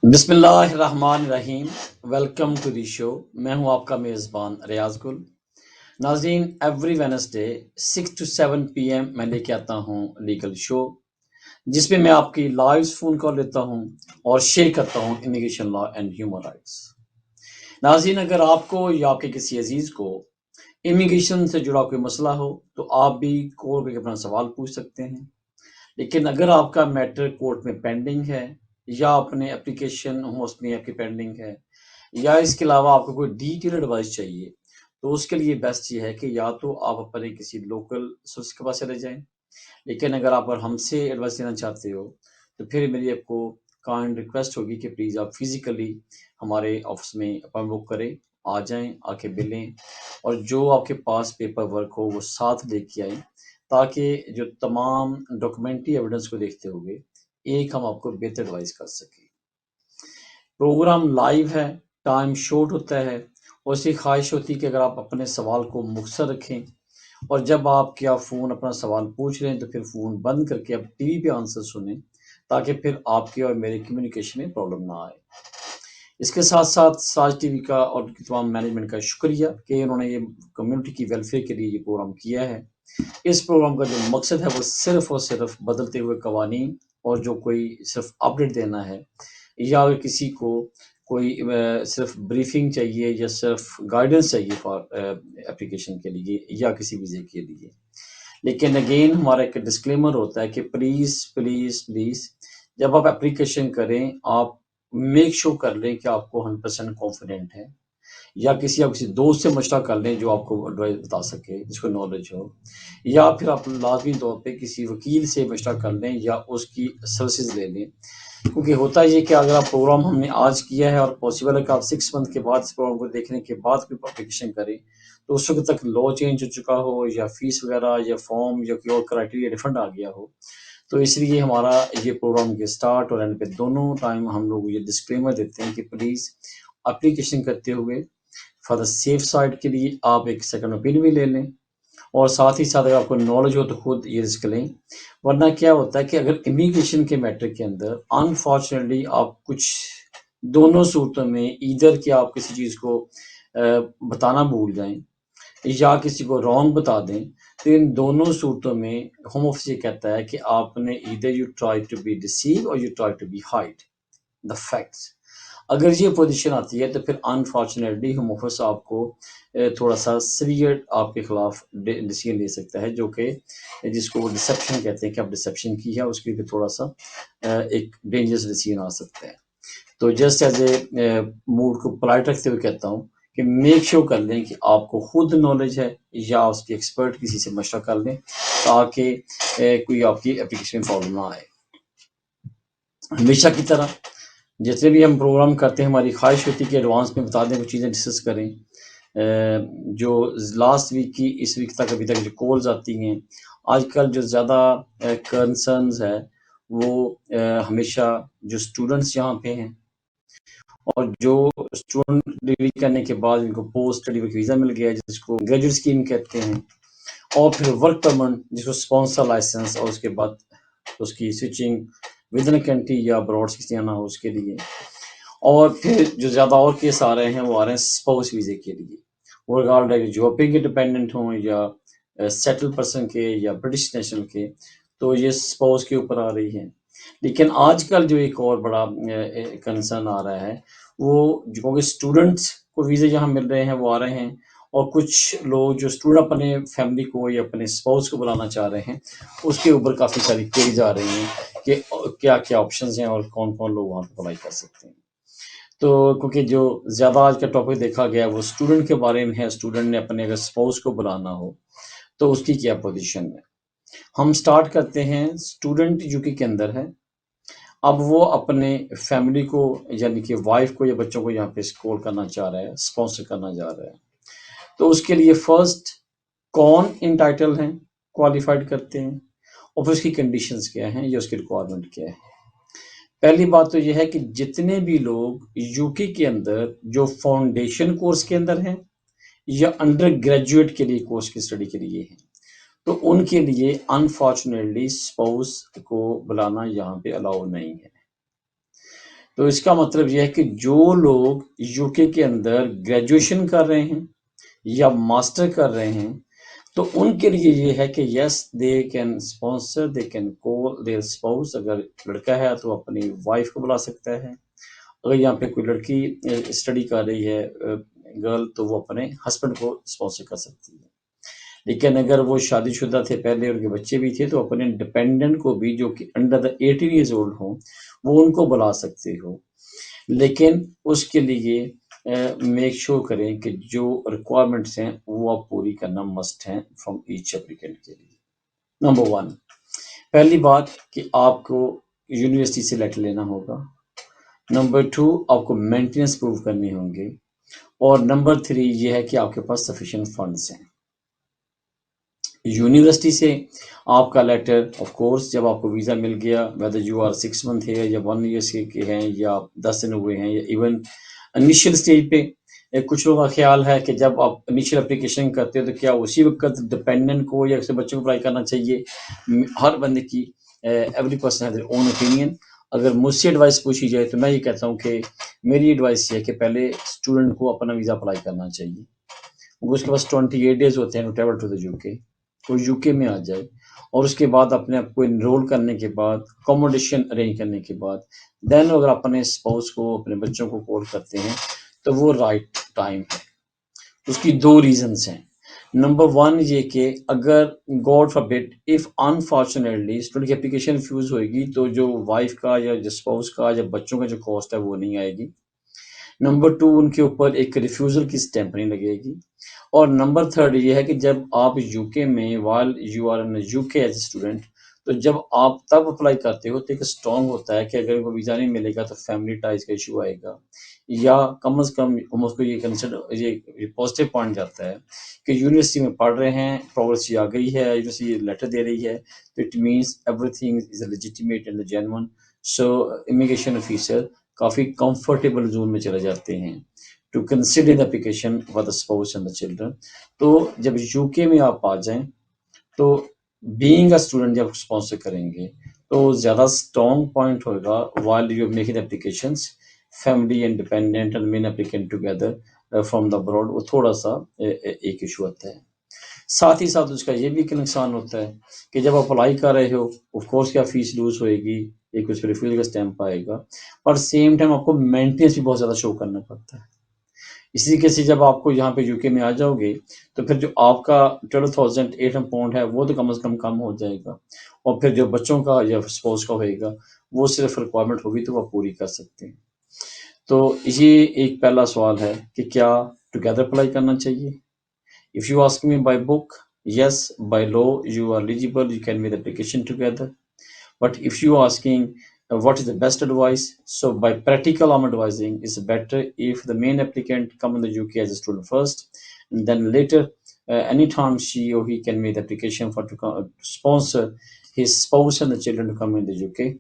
بسم اللہ الرحمن الرحیم۔ ویلکم ٹو دی شو۔ میں ہوں آپ کا میزبان ریاض گل۔ ناظرین، ایوری وینسڈے 6 to 7 PM میں لے کے آتا ہوں لیگل شو، جس میں آپ کی لائیو فون کال لیتا ہوں اور شیئر کرتا ہوں immigration law and human rights. ناظرین، اگر آپ کو یا آپ کے کسی عزیز کو امیگریشن سے جڑا کوئی مسئلہ ہو تو آپ بھی کال کر کے اپنا سوال پوچھ سکتے ہیں، لیکن اگر آپ کا میٹر کورٹ میں پینڈنگ ہے یا اپنے اپلیکیشن ہومس میں آپ کی پینڈنگ ہے یا اس کے علاوہ آپ کو کوئی ڈیٹیل ایڈوائس چاہیے، تو اس کے لیے بیسٹ یہ ہے کہ یا تو آپ اپنے کسی لوکل سورس کے پاس چلے جائیں، لیکن اگر آپ ہم سے ایڈوائس لینا چاہتے ہو تو پھر میری آپ کو کائنڈ ریکویسٹ ہوگی کہ پلیز آپ فزیکلی ہمارے آفس میں اپوائنٹ بک کریں، آ جائیں، آ کے ملیں، اور جو آپ کے پاس پیپر ورک ہو وہ ساتھ لے کے آئیں، تاکہ جو تمام ڈاکومنٹری ایویڈنس کو دیکھتے ہوئے ایک ہم آپ کو بہتر ایڈوائز کر سکیں۔ پروگرام لائیو ہے، ٹائم شارٹ ہوتا ہے، اور اس کی خواہش ہوتی ہے کہ اگر آپ اپنے سوال کو مختصر رکھیں، اور جب آپ کیا فون اپنا سوال پوچھ رہے ہیں تو پھر فون بند کر کے آپ ٹی وی پہ آنسر سنیں، تاکہ پھر آپ کی اور میرے کمیونیکیشن میں پرابلم نہ آئے۔ اس کے ساتھ ساتھ ساج ٹی وی کا اور ان کی تمام مینجمنٹ کا شکریہ کہ انہوں نے یہ کمیونٹی کی ویلفیئر کے لیے یہ پروگرام کیا ہے۔ اس پروگرام کا جو مقصد ہے وہ صرف اور صرف بدلتے ہوئے قوانین اور جو کوئی صرف اپڈیٹ دینا ہے، یا اگر کسی کو کوئی صرف بریفنگ چاہیے یا صرف گائیڈنس چاہیے فار اپلیکیشن کے لیے یا کسی ویزے کے لیے۔ لیکن اگین ہمارا ایک ڈسکلیمر ہوتا ہے کہ پلیز پلیز پلیز جب آپ اپلیکیشن کریں آپ میک شور کر لیں کہ آپ کو 100% کانفیڈنٹ ہے، یا کسی دوست سے مشورہ کر لیں جو آپ کو ایڈوائس بتا سکے، جس کو نالج ہو، یا پھر آپ لازمی طور پہ کسی وکیل سے مشورہ کر لیں یا اس کی سروسز لے لیں، کیونکہ ہوتا یہ کہ اگر آپ پروگرام ہم نے آج کیا ہے اور پاسبل ہے کہ آپ 6 منتھ کے بعد اس پروگرام کو دیکھنے کے بعد کوئی اپلیکیشن کریں تو اس وقت تک لا چینج ہو چکا ہو یا فیس وغیرہ یا فارم یا کوئی اور کرائٹیریا ڈفرنٹ آ گیا ہو، تو اس لیے ہمارا یہ پروگرام کے سٹارٹ اور اینڈ پہ دونوں ٹائم ہم لوگ یہ ڈسکلیمر دیتے ہیں کہ پلیز اپلیکیشن کرتے ہوئے فار دا سیف سائڈ کے لیے آپ ایک سیکنڈ اوپینین بھی لے لیں، اور ساتھ ہی ساتھ اگر آپ کو نالج ہو تو خود یہ رسک لیں، ورنہ کیا ہوتا ہے کہ اگر امیگریشن کے میٹر کے اندر انفارچونیٹلی آپ کچھ دونوں صورتوں میں ایدر کہ آپ کسی چیز کو بتانا بھول جائیں یا کسی کو رانگ بتا دیں، تو ان دونوں صورتوں میں ہوم آفس یہ کہتا ہے کہ آپ نے either you try to be deceive اور you try to be hide the facts. اگر یہ پوزیشن آتی ہے تو پھر انفارچونیٹلی ہوم آفس آپ کو تھوڑا سا سیویئر آپ کے خلاف ڈیسیژن لے سکتا ہے، جو کہ جس کو وہ ڈسیپشن کہتے ہیں کہ آپ ڈسیپشن کی ہے، اس کے لیے تھوڑا سا ایک ڈینجرس ڈیسیژن آ سکتا ہے۔ تو جسٹ ایز اے موڈ کو پلائٹ رکھتے ہوئے کہتا ہوں کہ میک شور کر لیں کہ آپ کو خود نالج ہے یا اس کے ایکسپرٹ کسی سے مشورہ کر لیں، تاکہ کوئی آپ کی اپلیکیشن میں پرابلم نہ آئے۔ ہمیشہ کی طرح جتنے بھی ہم پروگرام کرتے ہیں ہماری خواہش ہوتی ہے کہ ایڈوانس میں بتا دیں، کچھ چیزیں ڈسکس کریں۔ جو لاسٹ ویک کی اس ویک تک ابھی تک جو کالز آتی ہیں، آج کل جو زیادہ کنسرنز ہے وہ ہمیشہ جو اسٹوڈنٹس یہاں پہ ہیں اور جو اسٹوڈنٹ ڈگری کرنے کے بعد ان کو پوسٹ اسٹڈی ورک ویزا مل گیا ہے جس کو گریجویٹ اسکیم کہتے ہیں، اور پھر ورک پرمٹ جس کو اسپانسر لائسنس، اور اس کے بعد اس کی سوئچنگ ود ان کنٹری یا ابراڈ سے آنا ہو اس کے لیے، اور پھر جو زیادہ اور کیس آ رہے ہیں وہ آ رہے ہیں اسپاؤس ویزے کے لیے، وہ ریگارڈ جو پہ کے ڈپینڈنٹ ہوں یا سیٹل پرسن کے یا برٹش نیشنل کے، تو یہ اسپاؤس کے اوپر آ رہی ہے۔ لیکن آج کل جو ایک اور بڑا کنسرن آ رہا ہے وہ جو کہ اسٹوڈنٹس کو ویزے جہاں مل رہے ہیں وہ آ رہے ہیں، اور کچھ لوگ جو اسٹوڈنٹ اپنے فیملی کو یا اپنے اسپاؤس کو بلانا چاہ رہے ہیں، اس کے اوپر کافی ساری کوئریز آ رہی ہیں کہ کیا کیا آپشنز ہیں اور کون کون لوگ وہاں پہ اپلائی کر سکتے ہیں۔ تو کیونکہ جو زیادہ آج کا ٹاپک دیکھا گیا وہ اسٹوڈنٹ کے بارے میں ہے، اسٹوڈنٹ نے اپنے اگر اسپاؤس کو بلانا ہو تو اس کی کیا پوزیشن ہے۔ ہم سٹارٹ کرتے ہیں اسٹوڈنٹ یوکی کے اندر ہے، اب وہ اپنے فیملی کو یعنی کہ وائف کو یا بچوں کو یہاں پہ اسکول کرنا چاہ رہا ہے، اسپانسر کرنا چاہ رہا ہے، تو اس کے لیے فرسٹ کون انٹائٹل ہیں، کوالیفائڈ کرتے ہیں، اور پھر اس کی کنڈیشنز کیا ہیں یا اس کی ریکوائرمنٹ کیا ہے۔ پہلی بات تو یہ ہے کہ جتنے بھی لوگ یوکی کے اندر جو فاؤنڈیشن کورس کے اندر ہیں یا انڈر گریجویٹ کے لیے کورس کی اسٹڈی کے لیے ہیں، تو ان کے لیے انفارچونیٹلی اسپاؤس کو بلانا یہاں پہ الاؤ نہیں ہے۔ تو اس کا مطلب یہ ہے کہ جو لوگ یو کے اندر گریجویشن کر رہے ہیں یا ماسٹر کر رہے ہیں تو ان کے لیے یہ ہے کہ yes they can sponsor, they can call their spouse. اگر لڑکا ہے تو اپنی وائف کو بلا سکتا ہے، اگر یہاں پہ کوئی لڑکی اسٹڈی کر رہی ہے گرل، تو وہ اپنے ہسبینڈ کو اسپانسر کر سکتی ہے. لیکن اگر وہ شادی شدہ تھے پہلے، ان کے بچے بھی تھے، تو اپنے ڈپینڈنٹ کو بھی جو کہ انڈر دا 18 ایئرز اولڈ ہوں وہ ان کو بلا سکتے ہو. لیکن اس کے لیے میک شور کریں کہ جو ریکوائرمنٹس ہیں وہ آپ پوری کرنا مسٹ ہیں فرام ایچ اپلیکینٹ کے لیے. نمبر 1، پہلی بات کہ آپ کو یونیورسٹی سے لیٹر لینا ہوگا. نمبر 2، آپ کو مینٹیننس پروو کرنے ہوں گے. اور نمبر 3 یہ ہے کہ آپ کے پاس سفیشینٹ فنڈس ہیں. یونیورسٹی سے آپ کا لیٹر آف کورس جب آپ کو ویزا مل گیا، ویدر یو آر 6 منتھ ہے یا 1 ایئر کے ہیں یا 10 دن ہوئے ہیں یا ایون انیشیل سٹیج پہ، کچھ لوگوں کا خیال ہے کہ جب آپ انیشیل اپلیکیشن کرتے ہو تو کیا اسی وقت ڈپینڈنٹ کو یا اسے بچوں کو اپلائی کرنا چاہیے. ہر بندے کی every person has their own opinion. اگر مجھ سے ایڈوائس پوچھی جائے تو میں یہ کہتا ہوں کہ میری ایڈوائس یہ ہے کہ پہلے اسٹوڈنٹ کو اپنا ویزا اپلائی کرنا چاہیے. اس کے پاس 28 days ہوتے ہیں to travel to the you کے. وہ یو کے میں آ جائے اور اس کے بعد اپنے آپ کو انرول کرنے کے بعد، اکوموڈیشن ارینج کرنے کے بعد، دین اگر اپنے اسپاؤس کو، اپنے بچوں کو کال کرتے ہیں تو وہ رائٹ ٹائم ہے. اس کی 2 ریزنس ہیں. نمبر 1 یہ کہ اگر گاڈ فاربڈ اف انفارچونیٹلی اسٹوڈنٹ کی اپلیکیشن ریفیوز ہوئے گی تو جو وائف کا یا جو اسپاؤس کا یا بچوں کا جو کاسٹ ہے وہ نہیں آئے گی. نمبر 2 ان کے اوپر ایک ریفیوزل کی اسٹیمپ نہیں لگے گی. اور نمبر 3 یہ ہے کہ جب آپ یو کے میں while you are in you کے ایز اے اسٹوڈنٹ، تو جب آپ تب اپلائی کرتے ہو تو ایک اسٹرانگ ہوتا ہے کہ اگر وہ ویزا نہیں ملے گا تو فیملی ٹائز کا ایشو آئے گا، یا کم از کم ہم اس کو یہ کنسیڈر، یہ پازیٹیو پوائنٹ جاتا ہے کہ یونیورسٹی میں پڑھ رہے ہیں، پروگرس آ گئی ہے، یونیورسٹی لیٹر دے رہی ہے، تو it means everything is a legitimate and genuine. So immigration officer کافی کمفرٹیبل زون میں چلے جاتے ہیں to consider the application for the spouse and the children. تو جب یو کے میں آپ آ جائیں تو بینگ اے اسٹوڈنٹ جب اسپانسر کریں گے تو زیادہ اسٹرانگ پوائنٹ ہوگا while you making applications family and dependent and main applicant together from the abroad, وہ تھوڑا سا ایک ایشو آتا ہے. ساتھ ہی ساتھ اس کا یہ بھی ایک نقصان ہوتا ہے کہ جب آپ اپلائی کر رہے ہو آف کورس کیا فیس لوز ہوئے گی، ایک اس پہ ریفیل کا اسٹیمپ آئے گا، اور سیم ٹائم آپ کو مینٹیننس بھی بہت زیادہ شو کرنا پڑتا ہے. اسی طریقے سے جب آپ کو یہاں پہ یو کے میں آ جاؤ گے تو پھر جو آپ کا 12,800 پاؤنڈ ہے وہ تو کم از کم ہو جائے گا، اور پھر جو بچوں کا یا سپوز کا ہوئے گا وہ صرف ریکوائرمنٹ ہوگی تو وہ پوری کر سکتے ہیں. تو یہ ایک پہلا سوال ہے کہ کیا ٹوگیدر اپلائی کرنا چاہیے. If you ask me by book, yes, by law you are eligible, you can make the application together. But if you are asking what is the best advice, so by practical I'm advising it's better if the main applicant come in the UK as a student first, and then later anytime she or he can make the application for to sponsor his spouse and the children to come in the UK.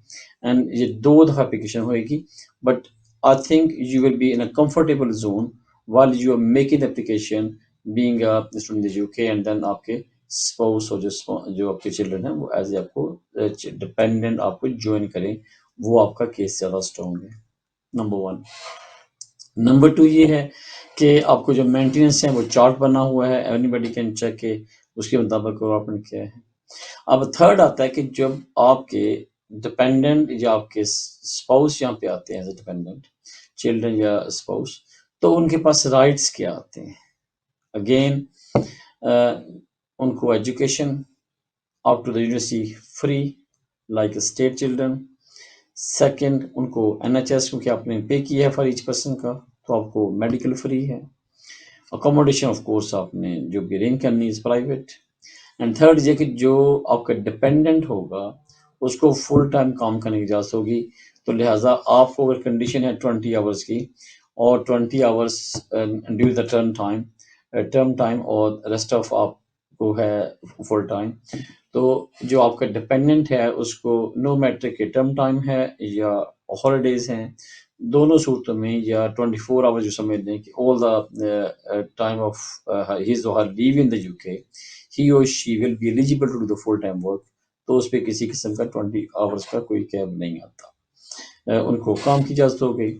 And یہ 2 دفعہ application ہوئے گی, but I think you will be in a comfortable zone while you are making the application being a student in the UK, and then آپ کے spouse اور جو آپ کے چلڈرن ہیں وہ ایز اے آپ کو ڈپینڈنٹ آپ کو جوائن کریں, وہ آپ کا کیس زیادہ اسٹرانگ ہے. نمبر 1. نمبر 2 یہ ہے کہ آپ کو جو مینٹیننس ہے وہ چارٹ بنا ہوا ہے, اینی باڈی کین چیک کہ اس کے مطابق ریکوائرمنٹ کیا ہے. اب 3rd آتا ہے کہ جب آپ کے ڈپینڈنٹ یا آپ کے اسپاؤس یہاں پہ آتے ہیں ایز اے ڈپینڈنٹ چلڈرن یا اسپاؤس, تو ان کے پاس رائٹس کیا آتے ہیں. اگین ان کو education up to the university free like state children. Second, ان کو NHS کیونکہ آپ نے پے کیا ہے فار ایچ پرسن کا تو آپ کو میڈیکل فری ہے. اکوموڈیشن آف کورس آپ نے جو بھی ارینج کرنی ہے پرائیویٹ. اینڈ 3rd یہ کہ جو آپ کا ڈپینڈنٹ ہوگا اس کو فل ٹائم کام کرنے کی اجازت ہوگی, تو لہٰذا آپ کو اگر کنڈیشن ہے 20 آورس کی اور 20 hours due the term time اور ریسٹ آف آپ کو ہے فل ٹائم, تو جو آپ کا ڈپینڈنٹ ہے اس کو نو میٹر کہ ٹرم ٹائم ہے یا ہالیڈیز ہیں, دونوں صورتوں میں یا 24 آور جو سمجھ لیں کہ all the time of his or her leave in the you K, he or she will be eligible to do the full time work, تو اس پہ کسی قسم کا 20 آورس کا کوئی کیب نہیں آتا. ان کو کام کی اجازت ہو گئی۔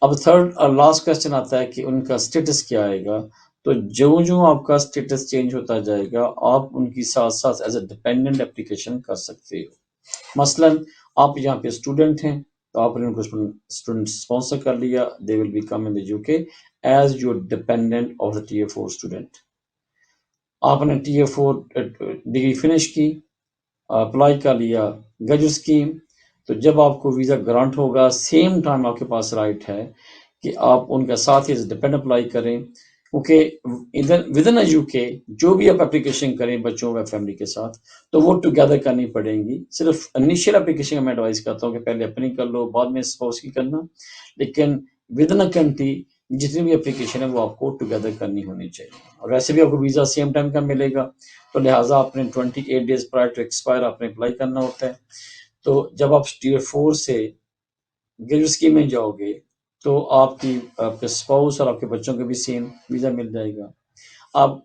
اب تھرڈ اور لاسٹ کوشچن آتا ہے کہ ان کا اسٹیٹس کیا آئے گا۔ تو جو آپ کا اسٹیٹس چینج ہوتا جائے گا آپ ان کی ساتھ ساتھ ایز اے ڈپینڈنٹ اپلیکیشن کر سکتے ہو۔ مثلا آپ یہاں پہ اسٹوڈنٹ ہیں تو آپ نے ان کو اسٹوڈنٹ اسپانسر کر لیا، they will become in the U کے as your dependent of the tier 4 student. آپ نے ٹیئر 4 ڈگری فنش کی، اپلائی کر لیا گریجویٹ اسکیم، تو جب آپ کو ویزا گرانٹ ہوگا سیم ٹائم آپ کے پاس رائٹ ہے کہ آپ ان کا ساتھ ہی ڈپینڈ اپلائی کریں، کیونکہ ود ان یو کے جو بھی آپ اپلیکیشن کریں بچوں و فیملی کے ساتھ تو وہ ٹوگیدر کرنی پڑیں گی۔ صرف انیشیل اپلیکیشن کا میں ایڈوائز کرتا ہوں کہ پہلے اپنی کر لو بعد میں اسپاؤس کی کرنا، لیکن ود ان کنٹری جتنی بھی اپلیکیشن ہے وہ آپ کو ٹوگیدر کرنی ہونی چاہیے۔ اور ویسے بھی آپ کو ویزا سیم ٹائم کا ملے گا تو لہٰذا آپ نے 28 days پرائر ٹو ایکسپائر آپ نے اپلائی کرنا ہوتا ہے۔ تو جب آپ ٹیئر 4 سے گریجویٹ اسکیم میں جاؤ گے تو آپ کے اسپاؤس اور آپ کے بچوں کو بھی سیم ویزا مل جائے گا۔ آپ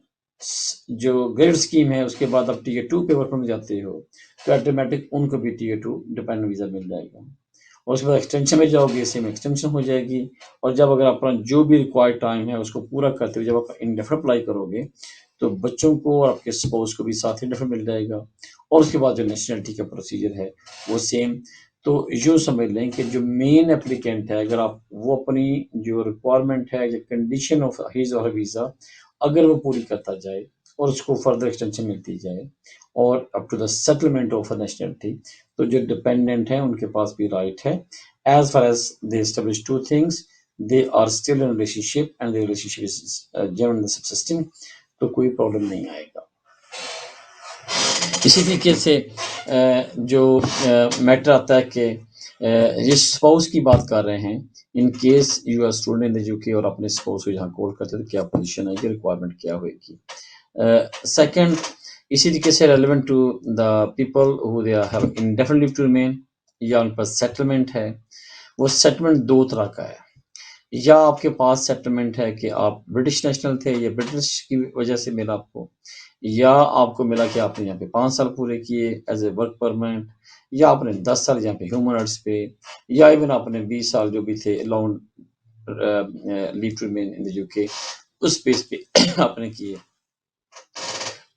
جو گریجویٹ اسکیم ہے اس کے بعد آپ ٹیئر 2 پیپر پر جاتے ہو تو آٹومیٹک ان کو بھی ٹیئر 2 ڈپینڈنٹ ویزا مل جائے گا، اور اس کے بعد ایکسٹینشن میں جاؤ گے سیم ایکسٹینشن ہو جائے گی۔ اور جب اگر اپنا جو بھی ریکوائرڈ ٹائم ہے اس کو پورا کرتے ہوئے جب آپ انڈیفینٹ اپلائی کرو گے تو بچوں کو اور آپ کے اسپاؤس کو بھی ساتھ انڈیفینٹ مل جائے گا، اور اس کے بعد جو نیشنلٹی کا پروسیجر ہے وہ سیم۔ تو یوں سمجھ لیں کہ جو مین اپلیکینٹ ہے اگر آپ وہ اپنی جو ریکوائرمنٹ ہے یا کنڈیشن آف ہز اور ویزا اگر وہ پوری کرتا جائے اور اس کو فردر ایکسٹینشن ملتی جائے اور up to the settlement of nationality, تو جو ڈپینڈنٹ ہیں ان کے پاس بھی رائٹ ہے as far as they establish two things, they are still in relationship and the relationship is generally subsisting, تو کوئی پرابلم نہیں آئے گا۔ اسی طریقے سے جو میٹر آتا ہے کہ جس اسپاؤس کی بات کر رہے ہیں، in case you are student in you کے اور اپنے اسپاؤس کو یہاں کال کرتے تو کیا پوزیشن آئے گی، ریکوائرمنٹ کیا ہوئے گی۔ سیکنڈ، اسی طریقے سے relevant to the people who they have indefinite leave to remain یا ان پر سیٹلمنٹ ہے، وہ سیٹلمنٹ دو طرح کا ہے۔ یا آپ کے پاس سیٹلمنٹ ہے کہ آپ برٹش نیشنل تھے یا برٹش کی وجہ سے ملا آپ کو، یا آپ کو ملا کہ آپ نے یہاں پہ 5 سال پورے کیے ایز اے ورک پرمنٹ، یا آپ نے 10 سال یہاں پہ ہیومن رائٹس پہ، یا ایون آپ نے 20 سال جو بھی تھے allowed leave to remain in the U K اس بیس پہ آپ نے کیے۔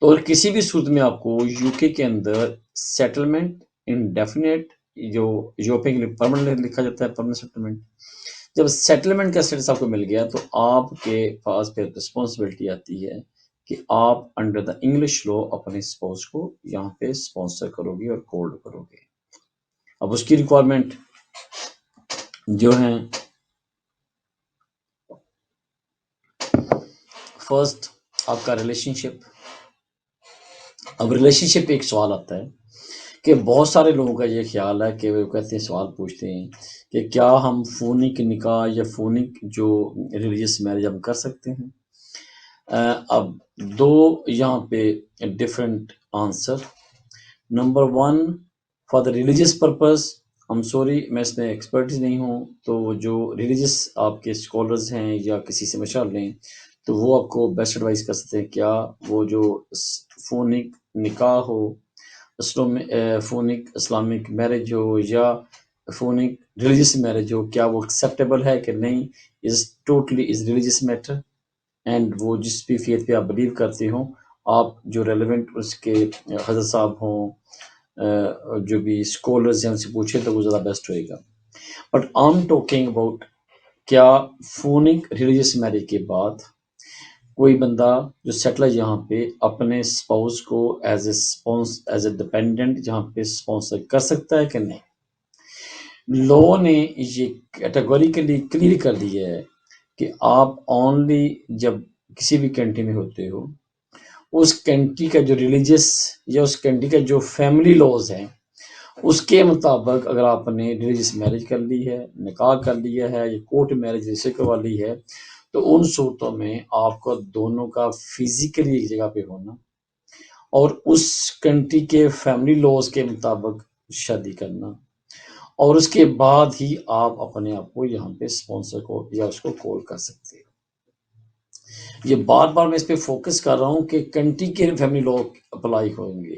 تو کسی بھی صورت میں آپ کو یو کے اندر سیٹلمنٹ انڈیفینیٹ جو یوپے کے لیے پرماننٹ لکھا جاتا ہے پرماننٹ سیٹلمنٹ، جب سیٹلمنٹ کا اسٹیٹس آپ کو مل گیا تو آپ کے پاس پھر رسپانسبلٹی آتی ہے کہ آپ انڈر دا انگلش لا اپنے اسپاؤس کو یہاں پہ اسپانسر کرو گے اور کولڈ کرو گے۔ اب اس کی ریکوائرمنٹ جو ہیں، فرسٹ آپ کا ریلیشن شپ۔ اب ریلیشن شپ ایک سوال آتا ہے کہ بہت سارے لوگوں کا یہ خیال ہے کہ وہ کہتے ہیں سوال پوچھتے ہیں کہ کیا ہم فونک نکاح یا فونک جو ریلیجیس میرج ہم کر سکتے ہیں؟ اب دو یہاں پہ different answer. Number 1 for the religious purpose, ہم سوری میں اس میں ایکسپرٹیز نہیں ہوں، تو جو ریلیجیس آپ کے اسکالرز ہیں یا کسی سے مشورہ لیں تو وہ آپ کو بیسٹ ایڈوائز کر سکتے ہیں کیا وہ جو فونک نکاح ہو، فونک اسلامک میرج ہو یا فونک ریلیجیس میرج ہو، کیا وہ ایکسیپٹیبل ہے کہ نہیں، is totally is religious matter, and وہ جس بھی فیتھ پہ آپ بلیو کرتے ہوں آپ جو ریلیونٹ اس کے حضرت صاحب ہوں جو بھی اسکالرز ہیں ان سے پوچھیں تو وہ زیادہ بیسٹ ہوئے گا۔ But I am talking about کیا فونک ریلیجیس میرج کے بعد کوئی بندہ جو سیٹل ہے یہاں پہ اپنے اسپاؤس کو ایز اے ڈپینڈنٹ یہاں پہ اسپانسر کر سکتا ہے کہ نہیں۔ لا نے یہ کیٹیگوریکلی کلیئر کر دیا ہے کہ آپ اونلی جب کسی بھی کنٹری میں ہوتے ہو اس کنٹری کا جو ریلیجیس یا اس کنٹری کا جو فیملی لاز ہیں اس کے مطابق اگر آپ نے ریلیجیس میرج کر لی ہے، نکاح کر لیا ہے یا کورٹ میرج رجسٹر کروا لی ہے تو ان صورتوں میں آپ کو دونوں کا فزیکلی ایک جگہ پہ ہونا اور اس کنٹری کے فیملی لاز کے مطابق شادی کرنا، اور اس کے بعد ہی آپ اپنے آپ کو یہاں پہ اسپانسر کو یا اس کو کال کر سکتے ہیں۔ یہ بار بار میں اس پہ فوکس کر رہا ہوں کہ کنٹری کے فیملی لا اپلائی ہوئیں گے۔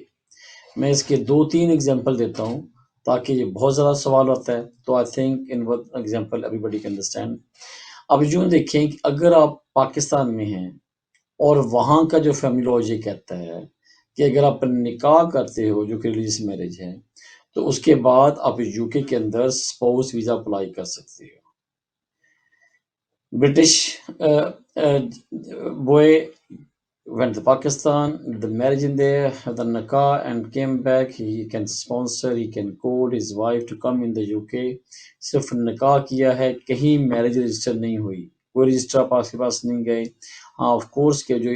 میں اس کے 2-3 ایگزامپل دیتا ہوں تاکہ یہ بہت زیادہ سوال ہوتا ہے. تو I think in one example everybody can understand. اب یوں دیکھیں کہ اگر آپ پاکستان میں ہیں اور وہاں کا جو فیملی لاء یہ کہتا ہے کہ اگر آپ نکاح کرتے ہو جو کہ ریلیجیس میرج ہے تو اس کے بعد آپ یو کے اندر اسپاؤس ویزا اپلائی کر سکتے ہو. British boy went to Pakistan, the marriage in there, the nikah, and came back. He can sponsor, he can call his wife to come in the UK. صرف نکاح کیا ہے, کہیں marriage register نہیں ہوئی, کوئی رجسٹر آپ کے پاس نہیں گئے. ہاں آف کورس کہ جو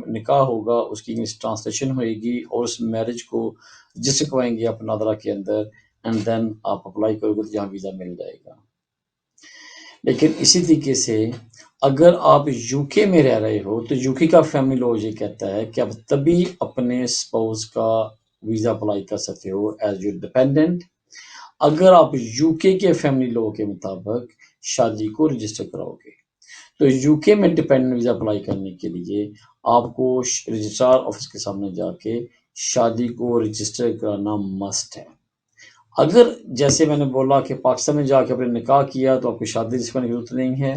نکاح ہوگا اس کی انگلش ٹرانسلیشن ہوئے گی اور اس میرج کو رجسٹر کروائیں گے آپ نادرا کے اندر, اینڈ دین آپ اپلائی کرو گے تو جہاں ویزا مل جائے گا. لیکن اسی طریقے سے اگر آپ یو کے میں رہ رہے ہو تو یو کے کا فیملی لاء یہ کہتا ہے کہ آپ تبھی اپنے اسپاؤس کا ویزا اپلائی کر سکتے ہو ایز یور ڈیپینڈنٹ اگر آپ یو کے فیملی لاء کے مطابق شادی کو رجسٹر کراؤ گے. تو یو کے میں ڈیپینڈنٹ ویزا اپلائی کرنے کے لیے آپ کو رجسٹرار آفس کے سامنے جا کے شادی کو رجسٹر کرانا مسٹ ہے. اگر جیسے میں نے بولا کہ پاکستان میں جا کے اپنے نکاح کیا تو آپ کو شادی رجسٹر کرنے کی ضرورت نہیں ہے,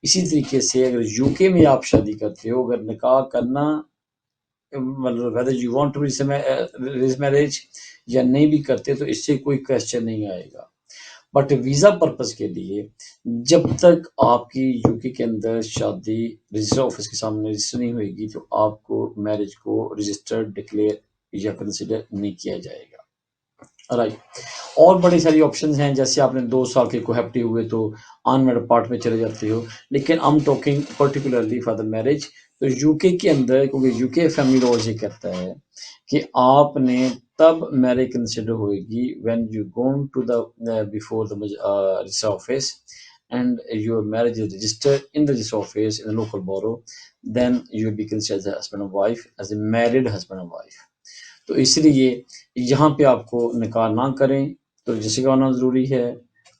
اسی طریقے سے اگر یو کے میں آپ شادی کرتے ہو, اگر نکاح کرنا مطلب whether you want to register marriage یا نہیں بھی کرتے تو اس سے کوئی کوشچن نہیں آئے گا. بٹ ویزا پرپز کے لیے جب تک آپ کی یو کے اندر شادی رجسٹر آفس کے سامنے رجسٹر نہیں ہوئے گی تو آپ کو میرج کو رجسٹر ڈکلیئر یا کنسیڈر نہیں کیا جائے گا. رائٹ. اور بڑی ساری آپشنز ہیں, جیسے آپ نے 2 سال کے کوہیپٹی ہوئے تو آن میرڈ پارٹ میں چلے جاتے ہو, لیکن am talking particularly for the marriage. تو یو کے اندر کیونکہ یو کے فیملی لاء یہ کہتا ہے کہ آپ نے تب میرج کنسیڈر ہوئے گی when you gone to the before the register office and your marriage is registered in the register office in local borough, then you be considered as husband and wife, as a married husband and wife. تو اس لیے یہاں پہ آپ کو نکاح نہ کریں تو رجسٹر کروانا ضروری ہے.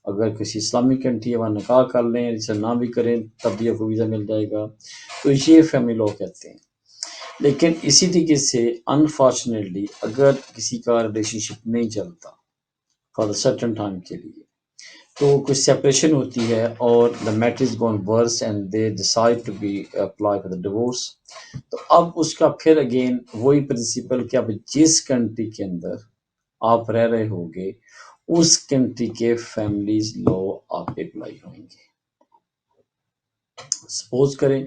اگر کسی اسلامک کنٹری ہے وہاں نکاح کر لیں, رجسٹر نہ بھی کریں تب بھی آپ کو ویزا مل جائے گا. تو یہ فیملی لاء کہتے ہیں. لیکن اسی طریقے سے انفارچونیٹلی اگر کسی کا ریلیشن شپ نہیں چلتا فار سرٹن ٹائم کے لیے تو کچھ سیپریشن ہوتی ہے اور the matter is gone worse and they decide to be apply for the divorce. تو اب اس کا پھر اگین وہی پرنسپل کہ اب جس کنٹری کے اندر آپ رہ رہے ہوگے اس کنٹری کے فیملیز لاء آپ پہ اپلائی ہوئیں گے. سپوز کریں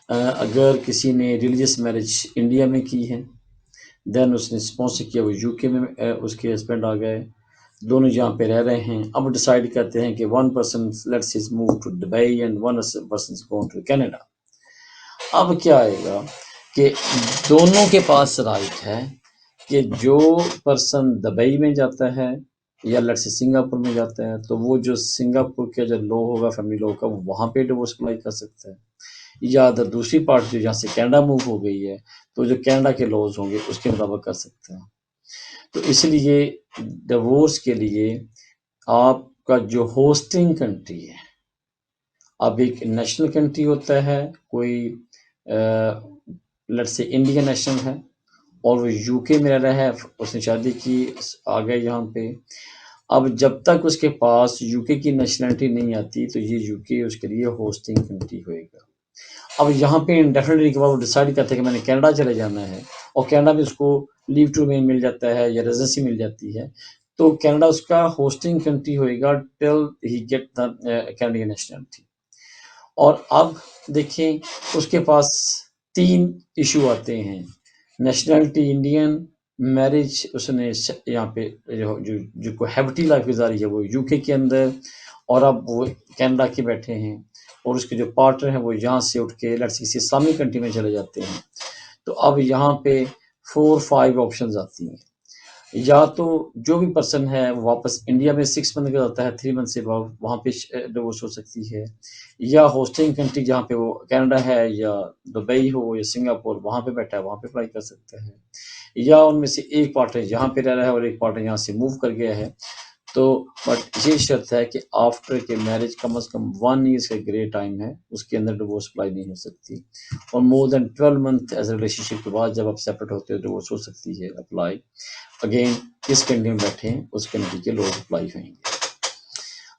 اگر کسی نے ریلیجیس میرج انڈیا میں کی ہے, دین اس نے اسپانسر کیا, وہ یو کے میں اس کے ہسبینڈ آ گئے, دونوں جہاں پہ رہ رہے ہیں, اب ڈیسائیڈ کرتے ہیں کہ one person let's is move to Dubai and one person gone to Canada. اب کیا آئے گا کہ دونوں کے پاس رائٹ ہے کہ جو پرسن دبئی میں جاتا ہے یا لیٹس سے سنگاپور میں جاتا ہے تو وہ جو سنگاپور کا جو لاء ہوگا فیملی لاء کا, وہ وہاں پہ ڈیورس اپلائی کر سکتا ہے, یا ادھر دوسری پارٹ جو جہاں سے کینیڈا موو ہو گئی ہے تو جو کینیڈا کے لاز ہوں گے اس کے مطابق کر سکتے ہیں. تو اس لیے ڈیورس کے لیے آپ کا جو ہوسٹنگ کنٹری ہے, اب ایک نیشنل کنٹری ہوتا ہے, کوئی لیٹس سے انڈین نیشنل ہے اور وہ یو کے میں رہ رہا ہے, اس نے شادی کی آ گئے یہاں پہ. اب جب تک اس کے پاس یو کے کی نیشنلٹی نہیں آتی تو یہ یو کے اس کے لیے ہوسٹنگ کنٹری ہوئے گا. اب یہاں پہ انڈیفینیٹلی کے بعد وہ ڈیسائیڈ کرتے ہیں کہ میں نے کینیڈا چلے جانا ہے اور کینیڈا میں اس کو لیو ٹو رمین مل جاتا ہے یا ریزیڈنسی مل جاتی ہے, تو کینیڈا اس کا ہوسٹنگ کنٹری ہوئے گا ٹل ہی گیٹ دا کینیڈین نیشنلٹی. اور اب دیکھیں اس کے پاس 3 ایشو آتے ہیں, نیشنلٹی انڈین, میرج اس نے یہاں پہ جو کوہیبٹی لائف گزاری ہے وہ یو کے اندر, اور اب وہ کینیڈا کے بیٹھے ہیں اور اس کے جو پارٹنر ہیں وہ یہاں سے اٹھ کے لیٹس کسی اسلامک کنٹری میں چلے جاتے ہیں. تو اب یہاں پہ 4-5 آپشنز آتی ہیں, یا تو جو بھی پرسن ہے وہ واپس انڈیا میں 6 منتھ کا جاتا ہے, 3 منتھ سے وہاں پہ ڈیورس ہو سکتی ہے, یا ہوسٹنگ کنٹری جہاں پہ وہ کینیڈا ہے یا دبئی ہو یا سنگاپور وہاں پہ بیٹھا ہے وہاں پہ اپلائی کر سکتا ہے, یا ان میں سے ایک پارٹنر یہاں پہ رہ رہا ہے اور ایک پارٹنر یہاں سے موو کر گیا ہے تو بٹ یہ شرط ہے کہ آفٹر کے میرج کم از کم 1 ایئر کا گرے ٹائم ہے، اس کے اندر ڈیورس اپلائی نہیں ہو سکتی، اور مور دین 12 منتھ ایز اے ریلیشن شپ کے بعد جب آپ سیپریٹ ہوتے ہو ڈیورس ہو سکتی ہے اپلائی۔ اگین کس کنٹری میں بیٹھے ہیں اس کنٹری کے لوگ اپلائی ہوئیں گے۔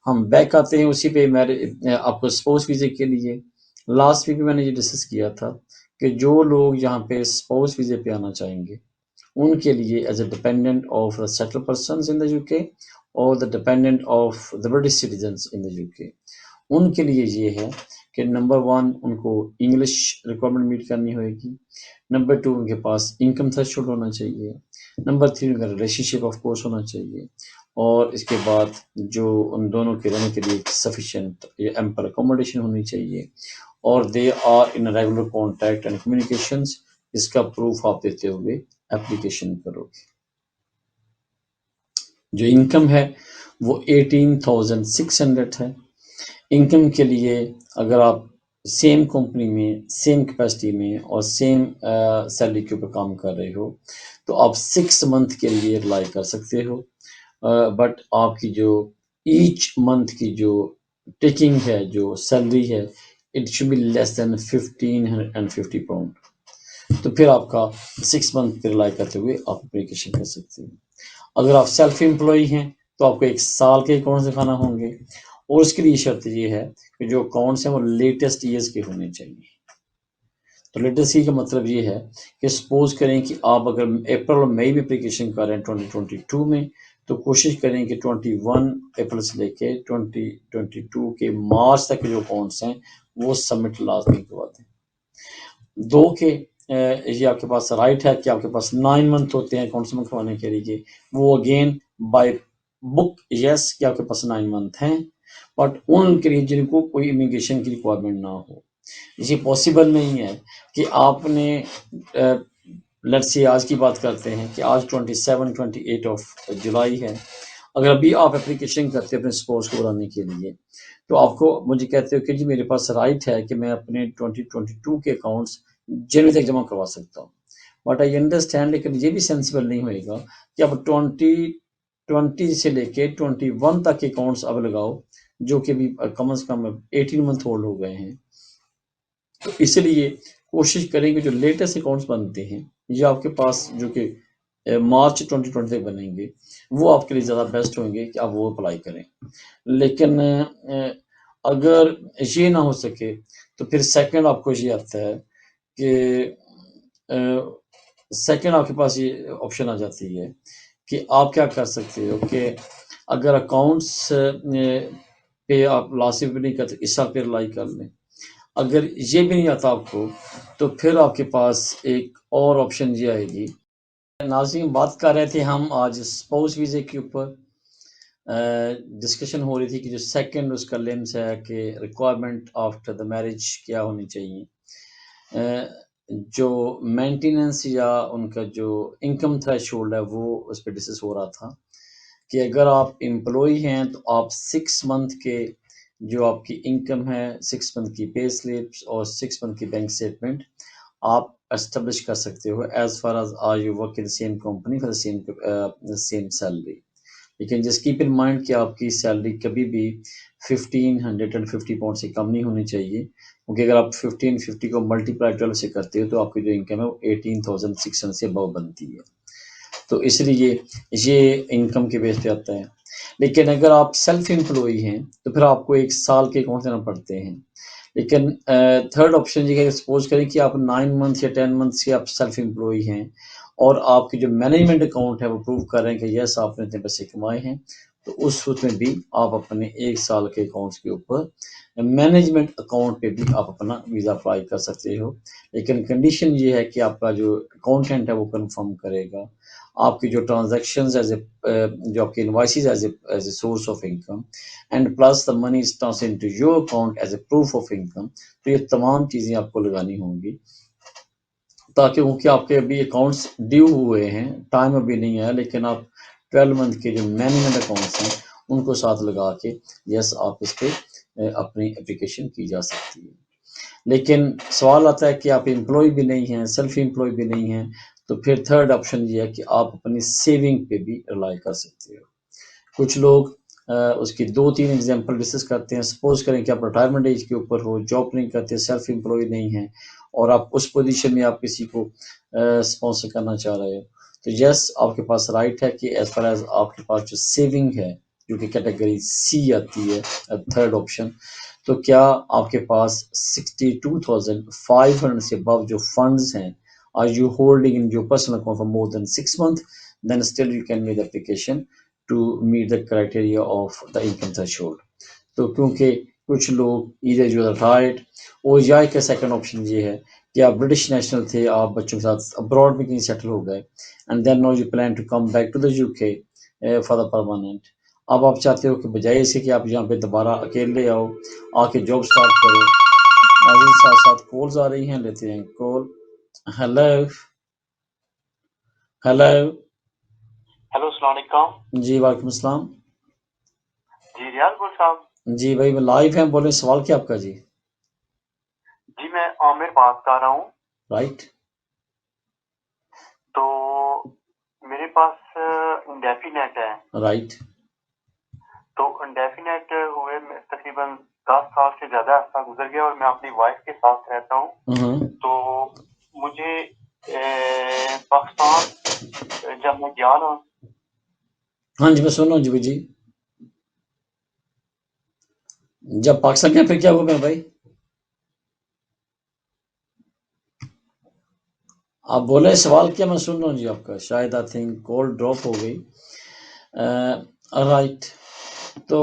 ہم بیک آتے ہیں اسی پہ، میرے آپ کو اسپاؤس ویزے کے لیے لاسٹ ویک میں نے یہ ڈسکس کیا تھا کہ جو لوگ یہاں پہ اسپاؤس ویزے پہ آنا چاہیں گے ان کے لیے as a dependent of the settle persons in the you کے اور the dependent of the British citizens in the you K, ان کے لیے یہ ہے کہ نمبر 1 ان کو انگلش ریکوائرمنٹ میٹ کرنی ہوئے گی، نمبر 2 ان کے پاس انکم تھریشولڈ ہونا چاہیے، نمبر 3 ان کا ریلیشن شپ آف کورس ہونا چاہیے، اور اس کے بعد جو ان دونوں کے رہنے کے لیے سفیشینٹ یا ایمپل اکوموڈیشن ہونی چاہیے، اور they are in regular contact and communications, اس کا پروف آپ دیتے ہوئے اپلیکیشن کرو گے۔ جو انکم ہے وہ 18,600 ہے۔ انکم کے لیے اگر آپ سیم کمپنی میں سیم کیپیسٹی میں اور سیم سیلری کے اوپر کام کر رہے ہو تو آپ 6 منتھ کے لیے اپلائی کر سکتے ہو، بٹ آپ کی جو ایچ منتھ کی جو ٹیکنگ ہے، جو سیلری ہے، it should be less than 1550 pound, تو پھر آپ کا 6 منتھ پہ اپلائی کرتے ہوئے آپ اپلیکیشن کر سکتے ہیں۔ اگر آپ سیلف امپلائی ہیں تو آپ کو 1 سال کے اکاؤنٹس دکھانا ہوں گے، اور اس کے لیے شرط یہ ہے کہ جو اکاؤنٹس ہیں وہ لیٹسٹ ایئرس کے ہونے چاہیے۔ تو لیٹسٹ ایئر کا مطلب یہ ہے کہ سپوز کریں کہ آپ اگر اپریل اور مئی میں اپلیکیشن کر رہے ہیں 2022 میں، تو کوشش کریں کہ 21 اپریل سے لے کے 2022 کے مارچ تک کے جو اکاؤنٹس ہیں وہ سبمٹ لازمی کروا دیں۔ 2 کے یہ آپ کے پاس رائٹ ہے کہ آپ کے پاس 9 منتھ ہوتے ہیں اکاؤنٹ سبمٹ کروانے کے لیے، وہ اگین بائی بک یس کہ آپ کے پاس 9 منتھ ہیں، بٹ ان کے لیے جن کو کوئی امیگریشن کی ریکوائرمنٹ نہ ہو، یہ پاسبل نہیں ہے کہ آپ نے لیٹس سی آج کی بات کرتے ہیں کہ آج 28 آف جولائی ہے، اگر ابھی آپ اپلیکیشن کرتے ہیں اپنے اسپاؤس کو بلانے کے لیے تو آپ کو مجھے کہتے ہو کہ جی میرے پاس رائٹ ہے کہ میں اپنے 2022 کے اکاؤنٹس جنوری تک جمع کروا سکتا ہوں، بٹ آئی انڈرسٹینڈ، لیکن یہ بھی سینسیبل نہیں ہوئے گا کہ اب 2020 سے لے کے 21 تک کے اکاؤنٹس اب لگاؤ جو کہ بھی کم از کم 18 منتھ ہولڈ ہو گئے ہیں۔ تو اس لیے کوشش کریں کہ جو لیٹسٹ اکاؤنٹس بنتے ہیں یہ آپ کے پاس جو کہ مارچ 2020 تک بنیں گے وہ آپ کے لیے زیادہ بیسٹ ہوں گے کہ آپ وہ اپلائی کریں۔ لیکن اگر یہ نہ ہو سکے تو پھر سیکنڈ آپ کو یہ آتا ہے کہ سیکنڈ آپ کے پاس یہ آپشن آ جاتی ہے کہ آپ کیا کر سکتے ہو کہ اگر اکاؤنٹس پہ آپ لاسٹ بھی نہیں کرتے اس سال پہ اپلائی کر لیں، اگر یہ بھی نہیں آتا آپ کو تو پھر آپ کے پاس ایک اور آپشن یہ آئے گی۔ ناظرین بات کر رہے تھے ہم آج اسپاؤس ویزے کے اوپر، ڈسکشن ہو رہی تھی کہ جو سیکنڈ اس کا لینس ہے کہ ریکوائرمنٹ آفٹر دا میرج کیا ہونی چاہیے، جو مینٹیننس یا ان کا جو انکم تھریش ہولڈ ہے وہ اس پہ ڈسکس ہو رہا تھا کہ اگر آپ امپلائی ہیں تو آپ 6 منتھ کے جو آپ کی انکم ہے، 6 منتھ کی پے سلپس اور 6 منتھ کی بینک اسٹیٹمنٹ آپ اسٹیبلش کر سکتے ہو as far as are you work in same company for same salary, لیکن جس کیپ ان مائنڈ کہ آپ کی سیلری کبھی بھی 1550 پاؤنڈ سے کم نہیں ہونی چاہیے، کیونکہ اگر آپ 1550 کو ملٹیپلائی 12 سے کرتے ہو تو آپ کی جو انکم ہے وہ 18,600 سے ابو بنتی ہے، تو اس لیے یہ انکم کے بیس پہ آتا ہے۔ لیکن اگر آپ سیلف امپلائی ہیں تو پھر آپ کو 1 سال کے اکاؤنٹ دینا پڑتے ہیں، لیکن تھرڈ آپشن یہ ہے کہ سپوز کریں کہ آپ 9 منتھ یا 10 منتھ سے آپ سیلف امپلائی ہیں اور آپ کی جو مینجمنٹ اکاؤنٹ ہے وہ پروو کر رہے ہیں کہ یس آپ نے اتنے پیسے کمائے ہیں، تو اس صورت میں بھی آپ اپنے 1 سال کے اکاؤنٹس کے اوپر مینجمنٹ اکاؤنٹ پہ بھی آپ اپنا ویزا اپلائی کر سکتے ہو، لیکن کنڈیشن یہ ہے کہ آپ کا جو اکاؤنٹنٹ ہے وہ کنفرم کرے گا آپ کی جو ٹرانزیکشنز جو آپ کے invoices as a source of income and plus the money is transfer into your account as a proof of income, تو یہ تمام چیزیں آپ کو لگانی ہوں گی تاکہ کیونکہ آپ کے ابھی اکاؤنٹس ڈیو ہوئے ہیں، ٹائم ابھی نہیں ہے، لیکن آپ 12 منتھ کے جو مینجمنٹ اکاؤنٹس ہیں ان کو ساتھ لگا کے یس آپ اس پہ اپنی اپلیکیشن کی جا سکتی ہے۔ لیکن سوال آتا ہے کہ آپ امپلائی بھی نہیں ہیں، سیلف امپلائی بھی نہیں ہیں، تو پھر تھرڈ آپشن یہ ہے کہ آپ اپنی سیونگ پہ بھی رلائی کر سکتے ہو، کچھ لوگ اس کی 2-3 ایگزامپل ڈسکس کرتے ہیں. سپوز کریں کہ آپ ریٹائرمنٹ ایج کے اوپر ہو, جاب نہیں کرتے, سیلف امپلائی نہیں ہیں, اور آپ اس پوزیشن میں آپ کسی کو اسپانسر کرنا چاہ رہے ہو, تو یس آپ کے پاس رائٹ ہے کہ ایز فار ایز آپ کے پاس جو سیونگ ہے جو کہ کیٹیگری سی آتی ہے, تھرڈ آپشن, تو کیا آپ کے پاس 62,500 سے ابو جو فنڈز ہیں, are you holding in your personal account for more than 6 months, then still you can make the application to meet the criteria of the income threshold. تو کیونکہ کچھ لوگ ادھر جو رائٹ, اور یا کہ سیکنڈ آپشن یہ ہے کہ آپ برٹش نیشنل تھے, آپ بچوں کے ساتھ ابراڈ میں کہیں سیٹل ہو گئے, and then now you plan to come back to the UK for the permanent. اب آپ چاہتے ہو کہ بجائے اسے کہ آپ یہاں پہ دوبارہ اکیلے آؤ, آ کے جاب سٹارٹ کرو. ناظرین ساتھ ساتھ کالز آ رہی ہیں, لیتے ہیں کال. Hello hello. ہیلو السلام علیکم. جی وعلیکم السلام. جی ریاض گل صاحب. جی بھائی میں لائیو ہیں, بولیں سوال کیا آپ کا؟ جی جی میں عامر بات کر رہا ہوں. رائٹ. تو میرے پاس انڈیفینیٹ ہے. رائٹ. تو انڈیفینیٹ ہوئے تقریباً 10 سال سے زیادہ عرصہ گزر گیا, اور میں اپنی وائف کے ساتھ رہتا ہوں. تو مجھے پاکستان جب میں گیا نا. ہاں جی میں سن رہا ہوں. جی جب پاکستان گیا پھر کیا ہوا میرے بھائی؟ آپ بولے سوال کیا, میں سن رہا ہوں جی آپ کا. شاید آئی تھنک کال ڈراپ ہو گئی. رائٹ. تو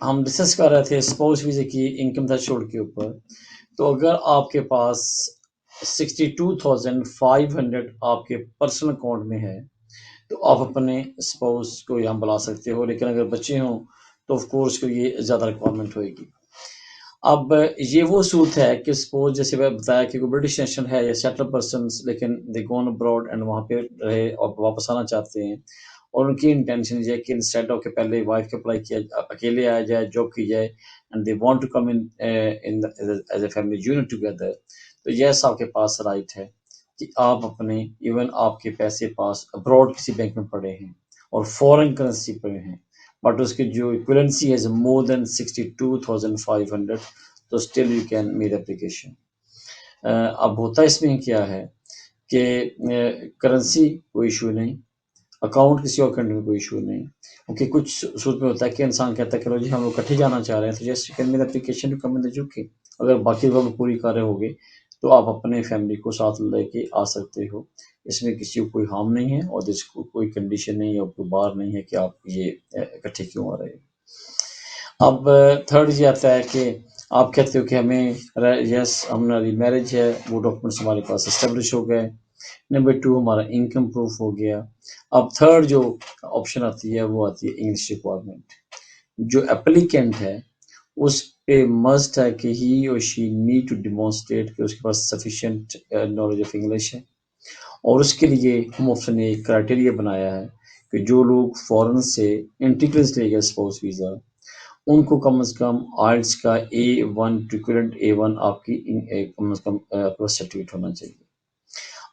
ہم ڈسکس کر رہے تھے اسپاؤس ویزے کی انکم تھریشولڈ کے اوپر. تو اگر آپ کے پاس 62,500 آپ کے پرسنل اکاؤنٹ میں ہے تو آپ اپنے اسپاؤس کو یہاں بلا سکتے ہو, لیکن اگر بچے ہوں تو آف کورس کو یہ زیادہ ریکوائرمنٹ ہوئے گی. اب یہ وہ صورت ہے کہ سپوز جیسے میں بتایا کہ کوئی برٹش نیشنل ہے یا سیٹل پرسنس, لیکن دے گون ابراڈ اینڈ وہاں پہ رہے اور واپس آنا چاہتے ہیں, اور ان کی انٹینشن یہ ہے کہ انسٹیڈ آف کہ پہلے وائف کے اپلائی کیا, اکیلے آیا جائے, جاب کی جائے, and they want to come in as a family unit together. تو یس آپ کے پاس رائٹ ہے کہ آپ اپنے ایون آپ کے پیسے پاس ابراڈ کسی بینک میں پڑے ہیں اور فورن کرنسی پڑے ہیں, بٹ اس کی جو ایکویلنسی ہے مور دین 62,500, تو still you can make application. اب ہوتا اس میں کیا ہے کہ کرنسی کوئی ایشو نہیں, اکاؤنٹ کسی اور کنٹری میں کوئی ایشو نہیں, کیونکہ کچھ صورت میں ہوتا ہے کہ انسان کہتا ہے کہ جی ہم لوگ اکٹھے جانا چاہ رہے ہیں, تو جیسے can make application to come in the UK. اگر باقی لوگ پوری کارے ہو گئے تو آپ اپنے فیملی کو ساتھ لے کے آ سکتے ہو, اس میں کسی کو کوئی ہارم نہیں ہے, اور اس کو کوئی کنڈیشن نہیں ہے اور کوئی بار نہیں ہے کہ آپ یہ اکٹھے کیوں آ رہے ہیں. اب تھرڈ یہ آتا ہے کہ آپ کہتے ہو کہ ہمیں یس ہماری میرج ہے, وہ ڈاکومنٹس ہمارے پاس اسٹیبلش ہو گئے. نمبر 2 ہمارا انکم پروف ہو گیا. اب تھرڈ جو آپشن آتی ہے وہ آتی ہے انگلش ریکوائرمنٹ. جو اپلیکینٹ ہے اس پہ مسٹ ہے کہ ہی or she need to demonstrate کہ اس کے پاس سفیشینٹ نالج آف انگلش ہے, اور اس کے لیے ہم آپشن نے ایک کرائٹیریا بنایا ہے کہ جو لوگ فورن سے انٹیگرس لے گئے اسپاؤس ویزا, ان کو کم از کم آئلٹس کا A1 ٹوکرنٹ A1 آپ کی کم از کم سرٹیفکیٹ ہونا چاہیے.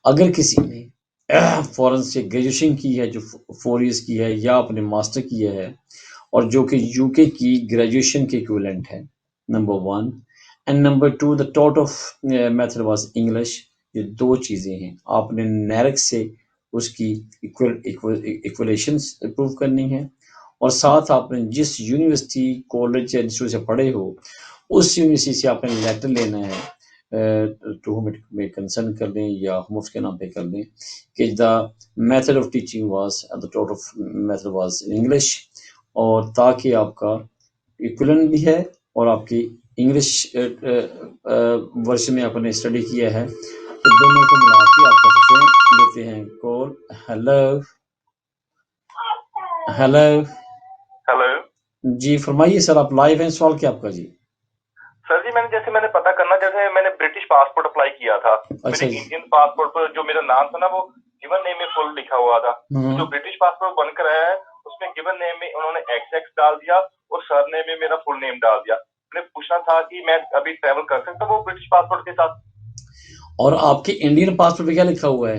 اگر کسی نے فورن سے گریجویشن کی ہے جو 4 ایئرس کی ہے, یا اپنے ماسٹر کیا ہے, اور جو کہ UK کی گریجویشن کے ایکویلنٹ ہے, number 1, and number 2 the taught of method was English. یہ دو چیزیں ہیں, آپ نے نیرک سے اس کی ایکولیشنس پروف کرنی ہے, اور ساتھ آپ نے جس یونیورسٹی کالج یا انسٹیٹیوٹ سے پڑھے ہو اس یونیورسٹی سے آپ نے لیٹر لینا ہے, ٹو ہوم میں کنسرن کر دیں یا ہم اس کے نام پہ کر دیں کہ the method of teaching was the taught of method was in English, اور تاکہ آپ کا ایکولنٹ بھی ہے اور آپ کی انگلش ورژن میں آپ نے اسٹڈی کیا ہے, تو دونوں کو ملا کے آپ کر سکتے ہیں. لیتے ہیں کال. Hello hello. ہیلو جی فرمائیے سر, آپ لائیو ہیں, سوال کیا آپ کا؟ جی سر جی میں نے پتا کرنا, جیسے میں نے برٹش پاسپورٹ اپلائی کیا تھا, اچھا میرے جی. انڈین پاسپورٹ پر جو میرا نام تھا نا وہ گیون نیم میں فل لکھا ہوا تھا. جو برٹش پاسپورٹ بن کر آیا ہے اس میں گیون نیم میں انہوں نے XX ڈال دیا اور سر نیم میں میرا فل نیم ڈال دیا. میں پوچھنا تھا کہ میں ابھی ٹریول کر سکتا ہوں وہ برٹش پاسپورٹ کے ساتھ؟ اور آپ کے انڈین پاسپورٹ پہ کیا لکھا ہوا ہے؟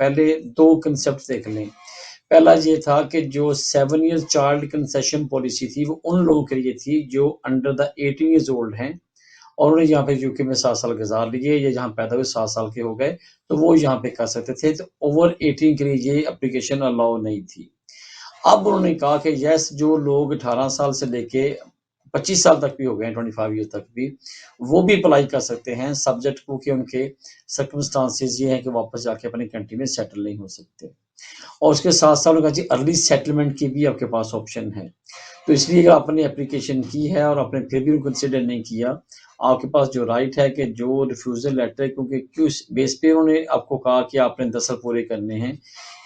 پہلے 2 کنسیپٹ دیکھ لیں. پہلا یہ تھا کہ جو 7 ایئر چائلڈ کنسیشن پالیسی تھی وہ ان لوگوں کے لیے تھی جو انڈر دا 18 ایئرز اولڈ ہیں اور انہیں یہاں پہ یو کے میں 7 سال گزار لیے یا جہاں پیدا ہوئے 7 سال کے ہو گئے تو وہ یہاں پہ کر سکتے تھے. تو اوور 18 کے لیے یہ اپلیکیشن الاؤ نہیں تھی. اب انہوں نے کہا کہ یس جو لوگ 18 سال سے لے کے 25 سال تک بھی ہو گئے ہیں 25 ایئر تک بھی وہ بھی اپلائی کر سکتے ہیں سبجیکٹ کو کہ ان کے سرکمسٹانسز یہ ہیں کہ واپس جا کے اپنی کنٹری میں سیٹل نہیں ہو سکتے. اور اس کے ساتھ ساتھ کہا جی ارلی سیٹلمنٹ کی بھی آپ کے پاس آپشن ہے. تو اس لیے اگر آپ نے اپلیکیشن کی ہے اور آپ نے پھر بھی کنسیڈر نہیں کیا آپ کے پاس جو رائٹ ہے کہ جو ریفیوزل لیٹر ہے کیونکہ کس بیس پہ انہوں نے آپ کو کہا کہ آپ نے 10 سال پورے کرنے ہیں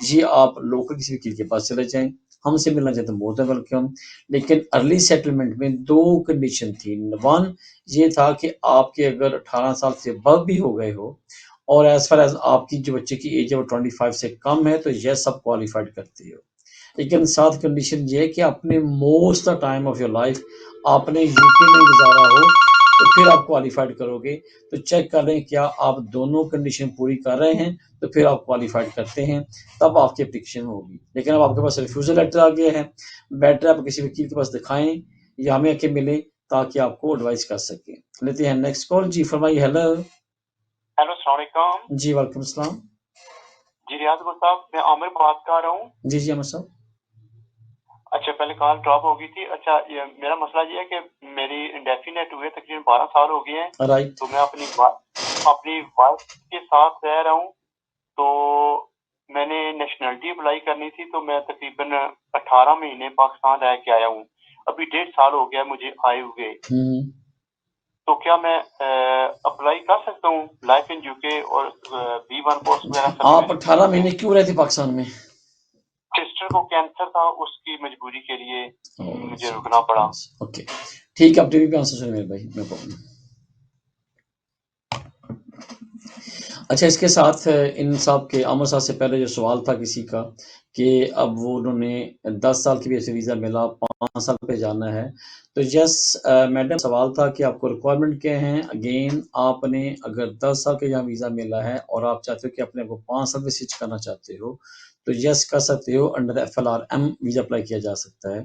یہ آپ لوکل کسی وکیل کے پاس چلے جائیں ہم سے ملنا چاہتے ہیں بہت ہے ویلکم. لیکن ارلی سیٹلمنٹ میں 2 کنڈیشن تھی. 1 یہ تھا کہ آپ کے اگر 18 سال سے ابو بھی ہو گئے ہو اور ایز فار ایز آپ کی جو بچے کی ایج ہے وہ 25 سے کم ہے تو یہ سب کوالیفائڈ کرتے ہو. لیکن ساتھ کنڈیشن یہ ہے کہ آپ نے most the time of your life آپ نے یو کے میں گزارا ہو تو پھر آپ کوالیفائڈ کرو گے. تو چیک کر لیں کیا آپ دونوں کنڈیشن پوری کر رہے ہیں تو پھر آپ کوالیفائڈ کرتے ہیں تب آپ کی اپلیکیشن ہوگی. لیکن اب آپ کے پاس ریفیوزل لیٹر آ گیا ہے بیٹر آپ کسی وکیل کے پاس دکھائیں یا ہمیں آ کے ملیں تاکہ آپ کو ایڈوائز کر سکیں. لیتے ہیں نیکسٹ کال. جی فرمائیے. ہیلو. ہیلو السلام علیکم. جی وعلیکم السلام. جی ریاض صاحب میں عامر بات کر رہا ہوں. جی جی عامر صاحب. اچھا پہلے کال ڈراپ ہو گئی تھی. اچھا میرا مسئلہ یہ ہے کہ میری انڈیفینیٹ ہوئے تقریباً 12 سال ہو گئے ہیں. رائٹ. تو میں اپنی وائف کے ساتھ رہ رہا ہوں. تو میں نے نیشنلٹی اپلائی کرنی تھی تو میں تقریباً 18 مہینے پاکستان رہ کے آیا ہوں. ابھی 1.5 سال ہو گیا مجھے آئے ہوئے. تو کیا میں اپلائی کر سکتا ہوں لائف ان یو کے اور B1 کورس وغیرہ؟ آپ 18 مہینے کیوں رہے تھے پاکستان میں؟ سسٹر کو کینسر تھا اس کی مجبوری کے لیے مجھے رکنا پڑا. اوکے ٹھیک ہے. آپ ٹی وی پہ آنسر سنیں میرے بھائی. No problem. اچھا اس کے ساتھ ان صاحب کے عامر صاحب سے پہلے جو سوال تھا کسی کا کہ اب وہ انہوں نے 10 سال کی بھی ایسے ویزا ملا 5 سال پہ جانا ہے تو یس میڈم سوال تھا کہ آپ کو ریکوائرمنٹ کیا ہیں. اگین آپ نے اگر 10 سال کا یہاں ویزا ملا ہے اور آپ چاہتے ہو کہ اپنے کو 5 سال میں سوئچ کرنا چاہتے ہو تو یس کر سکتے ہو. انڈر FLRM ویزا اپلائی کیا جا سکتا ہے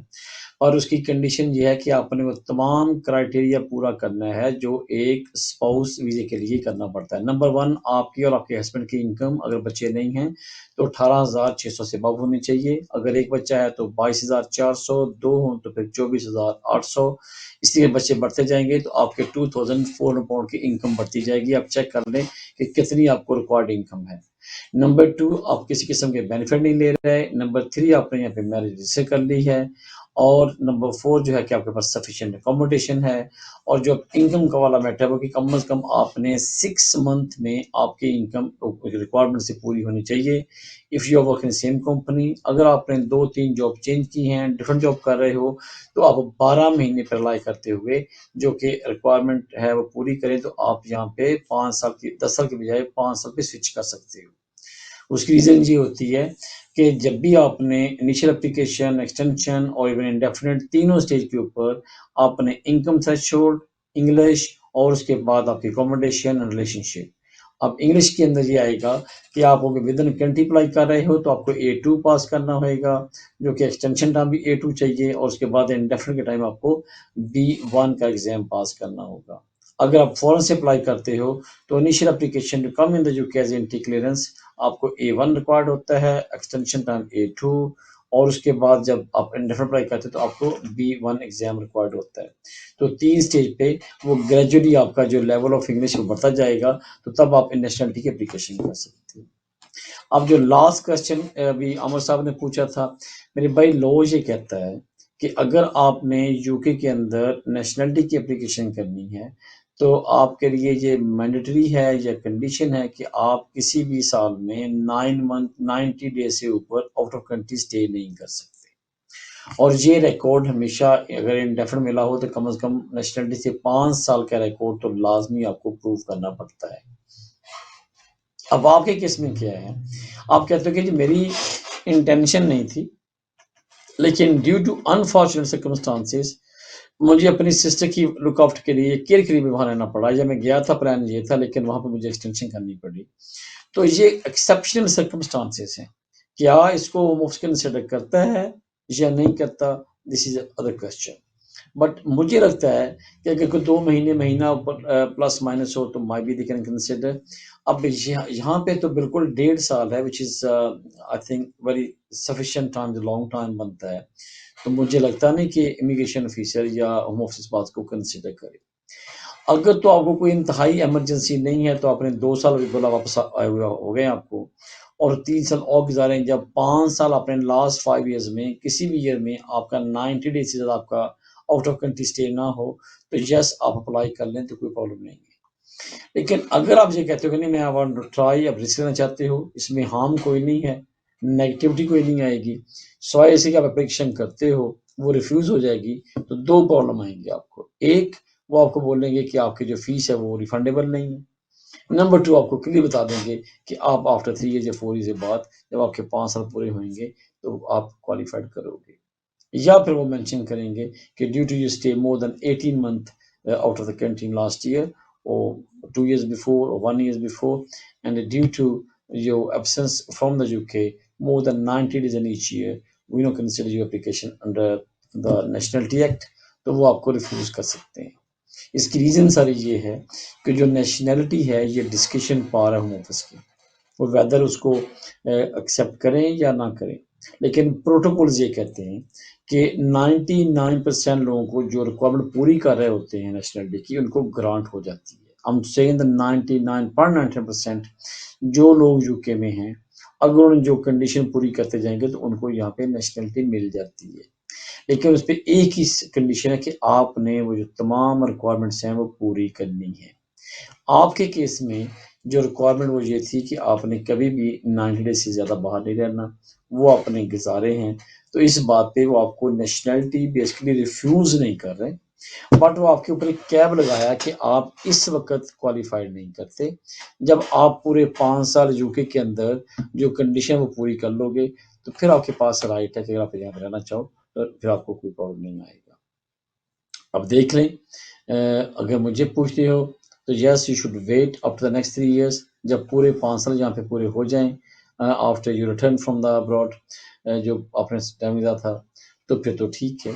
اور اس کی کنڈیشن یہ ہے کہ آپ نے وہ تمام کرائٹیریا پورا کرنا ہے جو ایک اسپاؤس ویزے کے لیے کرنا پڑتا ہے. نمبر 1 آپ کی اور آپ کے ہسبینڈ کی انکم اگر بچے نہیں ہیں تو 18,600 سے ابو ہونی چاہیے. اگر ایک بچہ ہے تو 22,400, 2 ہوں تو پھر 24,800. اس لیے بچے بڑھتے جائیں گے تو آپ کے 2,400 پاؤنڈ کی انکم بڑھتی جائے گی. آپ چیک کر لیں کہ کتنی آپ کو ریکوائرڈ انکم ہے. نمبر 2 آپ کسی قسم کے بینیفٹ نہیں لے رہے. نمبر 3 آپ نے یہاں پہ میرج رجسٹر کر لی ہے. اور نمبر 4 جو ہے کہ آپ کے پاس سفیشینٹ اکوموڈیشن ہے. اور جو انکم کا والا میٹر ہے وہ کہ کم از کم آپ نے 6 منتھ میں آپ کی انکم ریکوائرمنٹ سے پوری ہونی چاہیے. If you are working same company اگر آپ نے 2-3 جاب چینج کی ہیں ڈفرینٹ جاب کر رہے ہو تو آپ 12 مہینے پر اپلائی کرتے ہوئے جو کہ ریکوائرمنٹ ہے وہ پوری کریں تو آپ یہاں پہ 10 سال کے بجائے 5 سال پہ سوئچ کر سکتے ہو. اس کی ریزن یہ ہوتی ہے کہ جب بھی آپ نے انیشیل اپلیکیشن ایکسٹینشن اور ایون انڈیفینٹ تینوں سٹیج کے اوپر آپ نے انکم تھریشولڈ انگلش اور اس کے بعد آپ کی اکوموڈیشن اور ریلیشن شپ. اب انگلش کے اندر یہ آئے گا کہ آپ ود ان کنٹری اپلائی کر رہے ہو تو آپ کو A2 پاس کرنا ہوئے گا جو کہ ایکسٹینشن ٹائم بھی A2 چاہیے اور اس کے بعد انڈیفینٹ کے ٹائم آپ کو B1 کا ایگزام پاس کرنا ہوگا. اگر آپ فوراً سے اپلائی کرتے ہو تو initial application to come in the UK as entry clearance آپ کو A1 ریکوائرڈ ہوتا ہے ایکسٹینشن ٹائم A2 اور اس کے بعد جب آپ انڈیفینٹ اپلائی کرتے تو آپ کو B1 ایگزام ریکوائرڈ ہوتا ہے. تو 3 سٹیج پہ وہ گریجولی آپ کا جو لیول آف انگلش وہ بڑھتا جائے گا تو تب آپ نیشنلٹی کی اپلیکیشن کر سکتے ہیں. اب جو لاسٹ کوسچن ابھی عامر صاحب نے پوچھا تھا میرے بھائی لو یہ کہتا ہے کہ اگر آپ نے UK کے اندر نیشنلٹی کی اپلیکیشن کرنی ہے تو آپ کے لیے یہ مینڈیٹری ہے یا کنڈیشن ہے کہ آپ کسی بھی سال میں 9 منتھ 90 ڈیز سے اوپر آؤٹ آف کنٹری سٹے نہیں کر سکتے. اور یہ ریکارڈ ہمیشہ اگر انڈیفینٹ ملا ہو تو کم از کم نیشنلٹی سے 5 سال کا ریکارڈ تو لازمی آپ کو پروف کرنا پڑتا ہے. اب آپ کے کیس میں کیا ہے آپ کہتے ہو کہ جی میری انٹینشن نہیں تھی لیکن ڈیو ٹو انفارچونیٹ سرکمسٹانسز مجھے اپنی سسٹر کی لک آفٹ کے لیے کیئر کے لیے بھی وہاں رہنا پڑا. جب میں گیا تھا پلان یہ تھا، لیکن وہاں پہ مجھے ایکسٹینشن کرنی پڑی. تو یہ ایکسیپشنل سرکمسٹانسز ہیں. کیا اس کو مفت کنسیڈر کرتا ہے یا نہیں کرتا، دس از ادر کوشچن. بٹ مجھے لگتا ہے کہ اگر کوئی 2 مہینہ پلس مائنس ہو تو may be they can consider. اب یہاں پہ تو بالکل 1.5 سال ہے، which is I think very sufficient time, long time بنتا ہے. تو مجھے لگتا نہیں کہ امیگریشن آفیسر یا ہوم آفس اس بات کو کنسیڈر کرے. اگر تو آپ کو کوئی انتہائی ایمرجنسی نہیں ہے تو آپ نے 2 سال ابھی بولا واپس آئے ہوئے ہو گئے آپ کو، اور 3 سال اور گزاریں. جب 5 سال آپ نے لاسٹ 5 ایئرز میں کسی بھی ایئر میں آپ کا 90 ڈیز سے زیادہ آپ کا آؤٹ آف کنٹری اسٹے نہ ہو تو یس آپ اپلائی کر لیں، تو کوئی پرابلم نہیں ہے. لیکن اگر آپ یہ کہتے ہو کہ نہیں میں وانٹ ٹو ٹرائی، اب رسک لینا چاہتے ہو، اس میں ہارم کوئی نہیں ہے، نیگیٹیوٹی کوئی نہیں آئے گی، سوائے اسے کہ آپ اپلیکیشن کرتے ہو وہ ریفیوز ہو جائے گی، تو 2 پرابلم آئیں گے آپ کو. ایک، وہ آپ کو بولیں گے کہ آپ کی جو فیس ہے وہ ریفنڈیبل نہیں ہے. نمبر 2، آپ کو کلیئر بتا دیں گے کہ آپ آفٹر 3 ایئرز یا 4 ایئرز کے بعد جب آپ کے 5 سال پورے ہوئیں گے تو آپ کوالیفائڈ کرو گے. یا پھر وہ مینشن کریں گے کہ due to you stay more than 18 months out of the country last year or 2 years before or 1 year before, and due to your absence from the UK more than 90 days in each year, we don't consider your application under the Nationality Act. تو وہ آپ کو refuse کر سکتے ہیں. اس کی reason ساری یہ ہے کہ جو نیشنلٹی ہے یہ ڈسکشن پار ہے ہوم آفس کی، وہ ویدر اس کو ایکسیپٹ کریں یا نہ کریں. لیکن پروٹوکولز یہ کہتے ہیں کہ 99% لوگوں کو جو ریکوائرمنٹ پوری کر رہے ہوتے ہیں نیشنلٹی کی ان کو گرانٹ ہو جاتی ہے. ہم سیئنگ 99.99% جو لوگ یو کے میں ہیں اگر انہوں نے جو کنڈیشن پوری کرتے جائیں گے تو ان کو یہاں پہ نیشنلٹی مل جاتی ہے. لیکن اس پہ ایک ہی کنڈیشن ہے کہ آپ نے وہ جو تمام ریکوائرمنٹس ہیں وہ پوری کرنی ہے. آپ کے کیس میں جو ریکوائرمنٹ وہ یہ تھی کہ آپ نے کبھی بھی 90 ڈیز سے زیادہ باہر نہیں رہنا، وہ آپ نے گزارے ہیں. تو اس بات پہ وہ آپ کو نیشنلٹی بیسکلی ریفیوز نہیں کر رہے، بٹ وہ آپ کے اوپر ایک کیب لگایا کہ آپ اس وقت کوالیفائڈ نہیں کرتے. جب آپ پورے 5 سال یو کے اندر جو کنڈیشن وہ پوری کر لو گے تو پھر آپ کے پاس رائٹ ہے کہ اگر آپ یہاں پہ رہنا چاہو تو پھر آپ کو کوئی پرابلم نہیں آئے گا. اب دیکھ لیں، اگر مجھے پوچھتے ہو تو yes you should wait up to the next 3 years. جب پورے 5 سال یہاں پہ پورے ہو جائیں after you return from the abroad, جو آپ نے ٹائم دیا تھا، تو پھر تو ٹھیک ہے.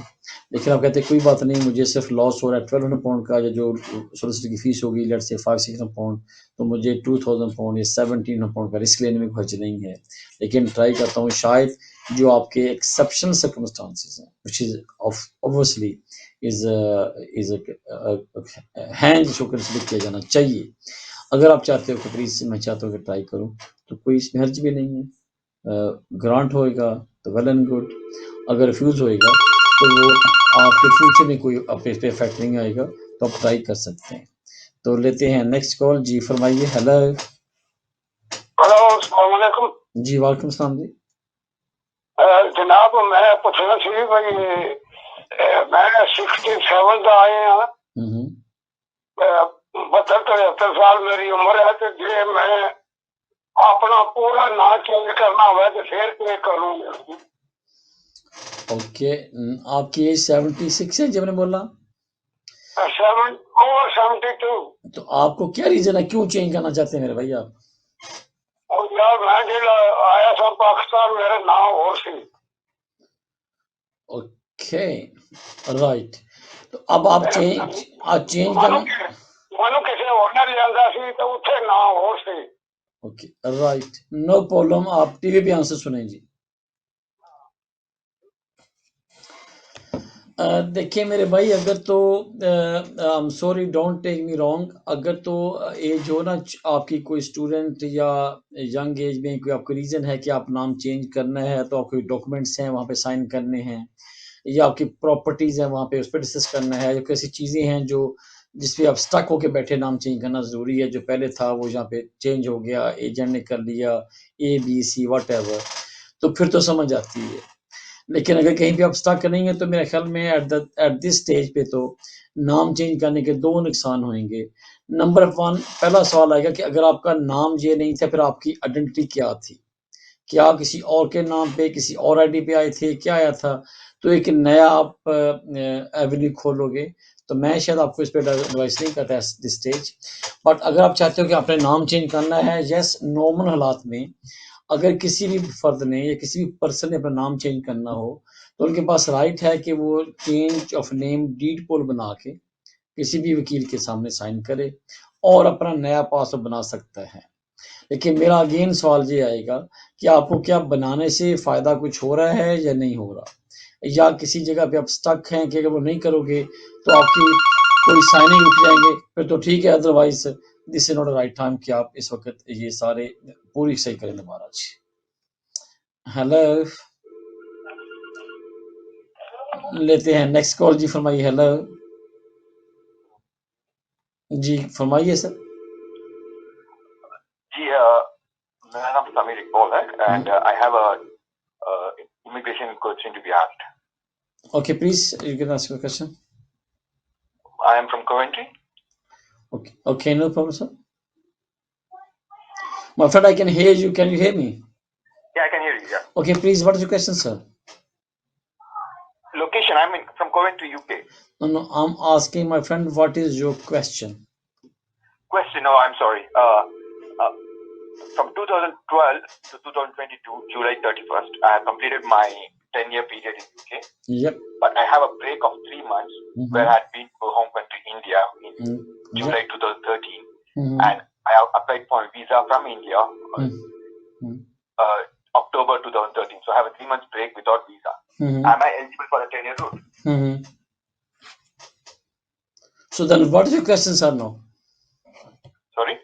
لیکن آپ کہتے ہیں کوئی بات نہیں، مجھے صرف لاس ہو رہا ہے 1200 پاؤنڈ کا، یا جو سولسٹر کی فیس ہوگی لیٹ سے 500-600 پاؤنڈ، تو مجھے 2000 پاؤنڈ یا 1700 پاؤنڈ کا رسک لینے میں حرج نہیں ہے. لیکن ٹرائی کرتا ہوں شاید جو آپ کے ایکسیپشنل سرکمسٹانسز ہیں which is obviously is hand جو کنسیڈر کیا جانا چاہیے. اگر آپ چاہتے ہو کہ پلیز میں چاہتا ہوں کہ ٹرائی کروں تو کوئی اس میں حرج بھی نہیں ہے. گرانٹ ہوئے گا تو ویل اینڈ گڈ، اگر ریفیوز ہوئے گا تو وہ آپ کے فیوچر میں کوئی پہ افیکٹ نہیں آئے گا، تو آپ ٹرائی کر سکتے ہیں. تو لیتے ہیں نیکسٹ کال. جی فرمائیے. ہیلو. ہلو، السلام علیکم. جی وعلیکم السلام. جی جناب میں پوچھنا سی بھائی میں 67 کا آئے ہاں، 72-73 سال میری عمر ہے، تو جی میں اپنا پورا نام چینج کرنا ہوا تو پھر کیا کروں گا؟ اوکے، آپ کی ایج 76 ہے جب نے بولا 72. تو آپ کو کیا ریزن ہے کیوں چینج کرنا چاہتے ہیں میرے بھائی آپ؟ اور یار میں جب آیا تھا پاکستان میرا نام اور سی. Okay right. تو اب آپ چینج کرنا مانو کسی اور نے لیا سی تو اتنے نام اور سی. Okay right, no problem. آپ ٹی وی پہ آنسر سنیں. جی دیکھیں میرے بھائی، اگر تو sorry don't take me wrong, اگر تو ایج ہو نا آپ کی کوئی اسٹوڈنٹ یا ینگ ایج میں کوئی آپ کو ریزن ہے کہ آپ نام چینج کرنا ہے، تو آپ کوئی ڈاکومنٹس ہیں وہاں پہ سائن کرنے ہیں، یا آپ کی پراپرٹیز ہیں وہاں پہ اس پہ ڈسکس کرنا ہے، یا کیسی چیزیں ہیں جو جس پہ آپ سٹک ہو کے بیٹھے، نام چینج کرنا ضروری ہے. جو پہلے تھا وہ یہاں پہ چینج ہو گیا، ایجنٹ نے کر لیا ABC واٹ ایور، تو پھر تو سمجھ آتی ہے. لیکن اگر کہیں پہ آپ سٹک نہیں ہے تو میرے خیال میں ایٹ دس سٹیج پہ تو نام چینج کرنے کے 2 نقصان ہوئیں گے. نمبر 1، پہلا سوال آئے گا کہ اگر آپ کا نام یہ نہیں تھا پھر آپ کی آئیڈینٹی کیا تھی؟ کیا کسی اور کے نام پہ کسی اور ID پہ آئے تھے؟ کیا آیا تھا؟ تو ایک نیا آپ ایونیو کھولو گے. تو میں شاید آپ کو اس پہ ایڈوائس نہیں کرتا دس اسٹیج. بٹ اگر آپ چاہتے ہو کہ اپنے نام چینج کرنا ہے، یس نارمل حالات میں اگر کسی بھی فرد نے یا کسی بھی پرسن نے اپنا نام چینج کرنا ہو تو ان کے پاس رائٹ ہے کہ وہ چینج آف نیم ڈیڈ پول بنا کے کسی بھی وکیل کے سامنے سائن کرے اور اپنا نیا پاسورڈ بنا سکتا ہے. لیکن میرا اگین سوال یہ آئے گا کہ آپ کو کیا بنانے سے فائدہ کچھ ہو رہا ہے یا نہیں ہو رہا، یا کسی جگہ پہ آپ سٹک ہیں کہ اگر وہ نہیں کرو گے تو آپ کی کوئی سائننگ رک جائیں گے، پھر تو ٹھیک ہے، otherwise this is not a right time کہ آپ اس وقت یہ سارے پوری صحیح کریں دوبارہ. ہیلو، لیتے ہیں نیکسٹ کال. جی فرمائیے. ہیلو جی فرمائیے سر. جی میرا نام سمیر اقبال ہے and I have immigration question to be asked. Okay please you can ask your question. I am from Coventry. Okay, no problem, sir. My friend, I can hear you. Can you hear me? Yeah, I can hear you. Yeah. Okay, please, what is your question, sir? Location, I'm from Coventry, UK. No, I'm asking my friend, what is your question? Question, no, I'm sorry. From 2012 to 2022, July 31st, I have completed my 10-year period in UK. Yep. But I have a break of 3 months where I had been to home country India in July 2013. And I have applied for a visa from India October 2013. So I have a 3 months break without visa. Am I eligible for a 10-year route? So then what is your question, sir, now? Sorry?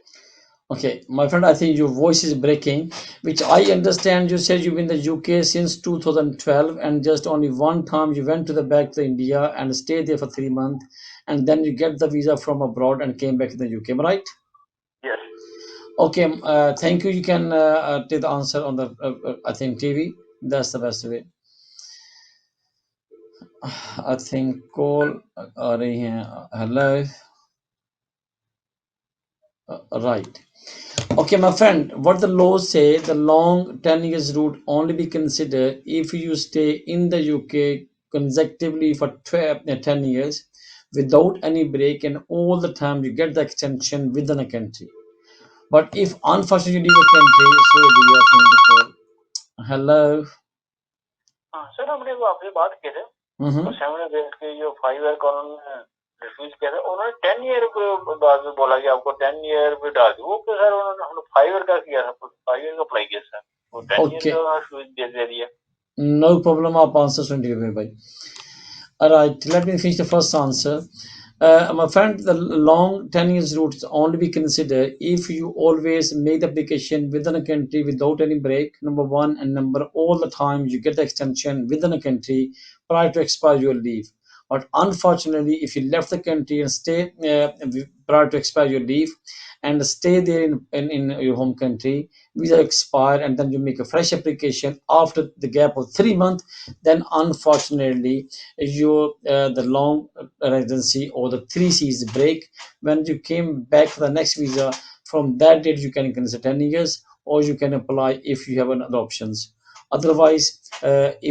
Okay, my friend, I think your voice is breaking, which I understand. You said you've been in the UK since 2012 and just only one time you went to the back to India and stayed there for 3 months and then you get the visa from abroad and came back to the UK, right? Yes. Okay, thank you. You can take the answer on the, I think, TV. That's the best way. I think call aa rahi hain. Hello. Right. Okay, my friend, what the laws say, the long 10 years route only be considered if you stay in the UK consecutively for 10 years without any break and all the time you get the extension within a country. But if unfortunately you leave the country, so do you think the call. Hello. سر ہم نے وہ آپ سے بات کی تھے 7 year کے جو 5 ایئر کا انہوں نے ریفیوز کیا تھا، انہوں نے 10 ایئر کے بعد میں بولا کہ آپ کو 10 ایئر پہ ڈال دوں. وہ سر انہوں نے 5 ایئر کا کیا تھا، 5 ایئر کا اپلائی کیا سر، وہ 10 ایئر کا ریفیوز دے دیا. No problem. آپ آنسر سن لیجیے بھائی. Alright, let me finish the first answer. My friend, the long 10 years route only be considered if you always make the application within a country without any break, number one, and number all the time you get the extension within a country prior to expire your leave. But unfortunately, if you left the country and stay prior to expire your leave and stay there in your home country, visa expire and then you make a fresh application after the gap of 3 months, then unfortunately your the long residency or the 3Cs break. When you came back for the next visa, from that date you can consider 10 years or you can apply if you have other options. Otherwise,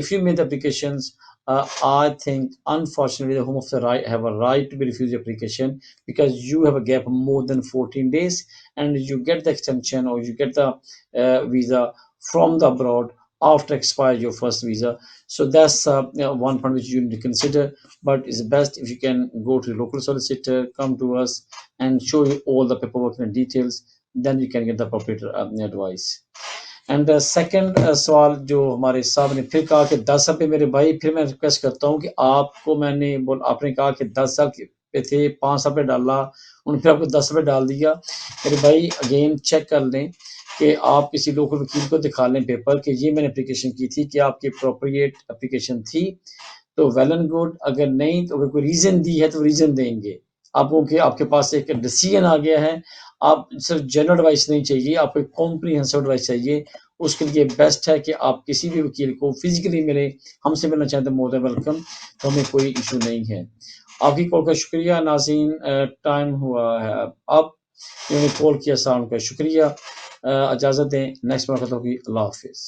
if you made applications, I think unfortunately the Home Office have a right to be refused the application because you have a gap of more than 14 days and you get the extension or you get the visa from the abroad after expire your first visa. So that's one point which you need to consider. But it's best if you can go to the local solicitor, come to us and show you all the paperwork and details, then you can get the appropriate advice. And second سوال جو ہمارے صاحب نے پھر کہا کہ 10 سال پہ میرے بھائی، پھر میں ریکویسٹ کرتا ہوں کہ آپ کو میں نے آپ نے کہا کہ 10 سال پہ تھے، 5 سال پہ ڈالا، انہوں نے پھر آپ کو 10 سال پہ ڈال دیا. میرے بھائی اگین چیک کر لیں کہ آپ کسی لوکل وکیل کو دکھا لیں پیپر کہ یہ میں نے اپلیکیشن کی تھی کہ آپ کی اپروپریٹ اپلیکیشن تھی تو ویل اینڈ گڈ. اگر نہیں تو اگر کوئی ریزن دی ہے تو ریزن دیں گے آپ کو کہ آپ کے پاس ایک ڈیسیژن آ گیا ہے. آپ صرف جنرل ایڈوائس نہیں چاہیے، آپ کو ایک کمپریہنسو ایڈوائس چاہیے. اس کے لیے بیسٹ ہے کہ آپ کسی بھی وکیل کو فزیکلی ملیں. ہم سے ملنا چاہتے ہیں مور دین ویلکم، تو ہمیں کوئی ایشو نہیں ہے. آپ کی کال کا شکریہ. ناظرین ٹائم ہوا ہے اب، انہوں نے کال کیا، سلام کا شکریہ. اجازت دیں، نیکسٹ ملاقات ہوگی. اللہ حافظ.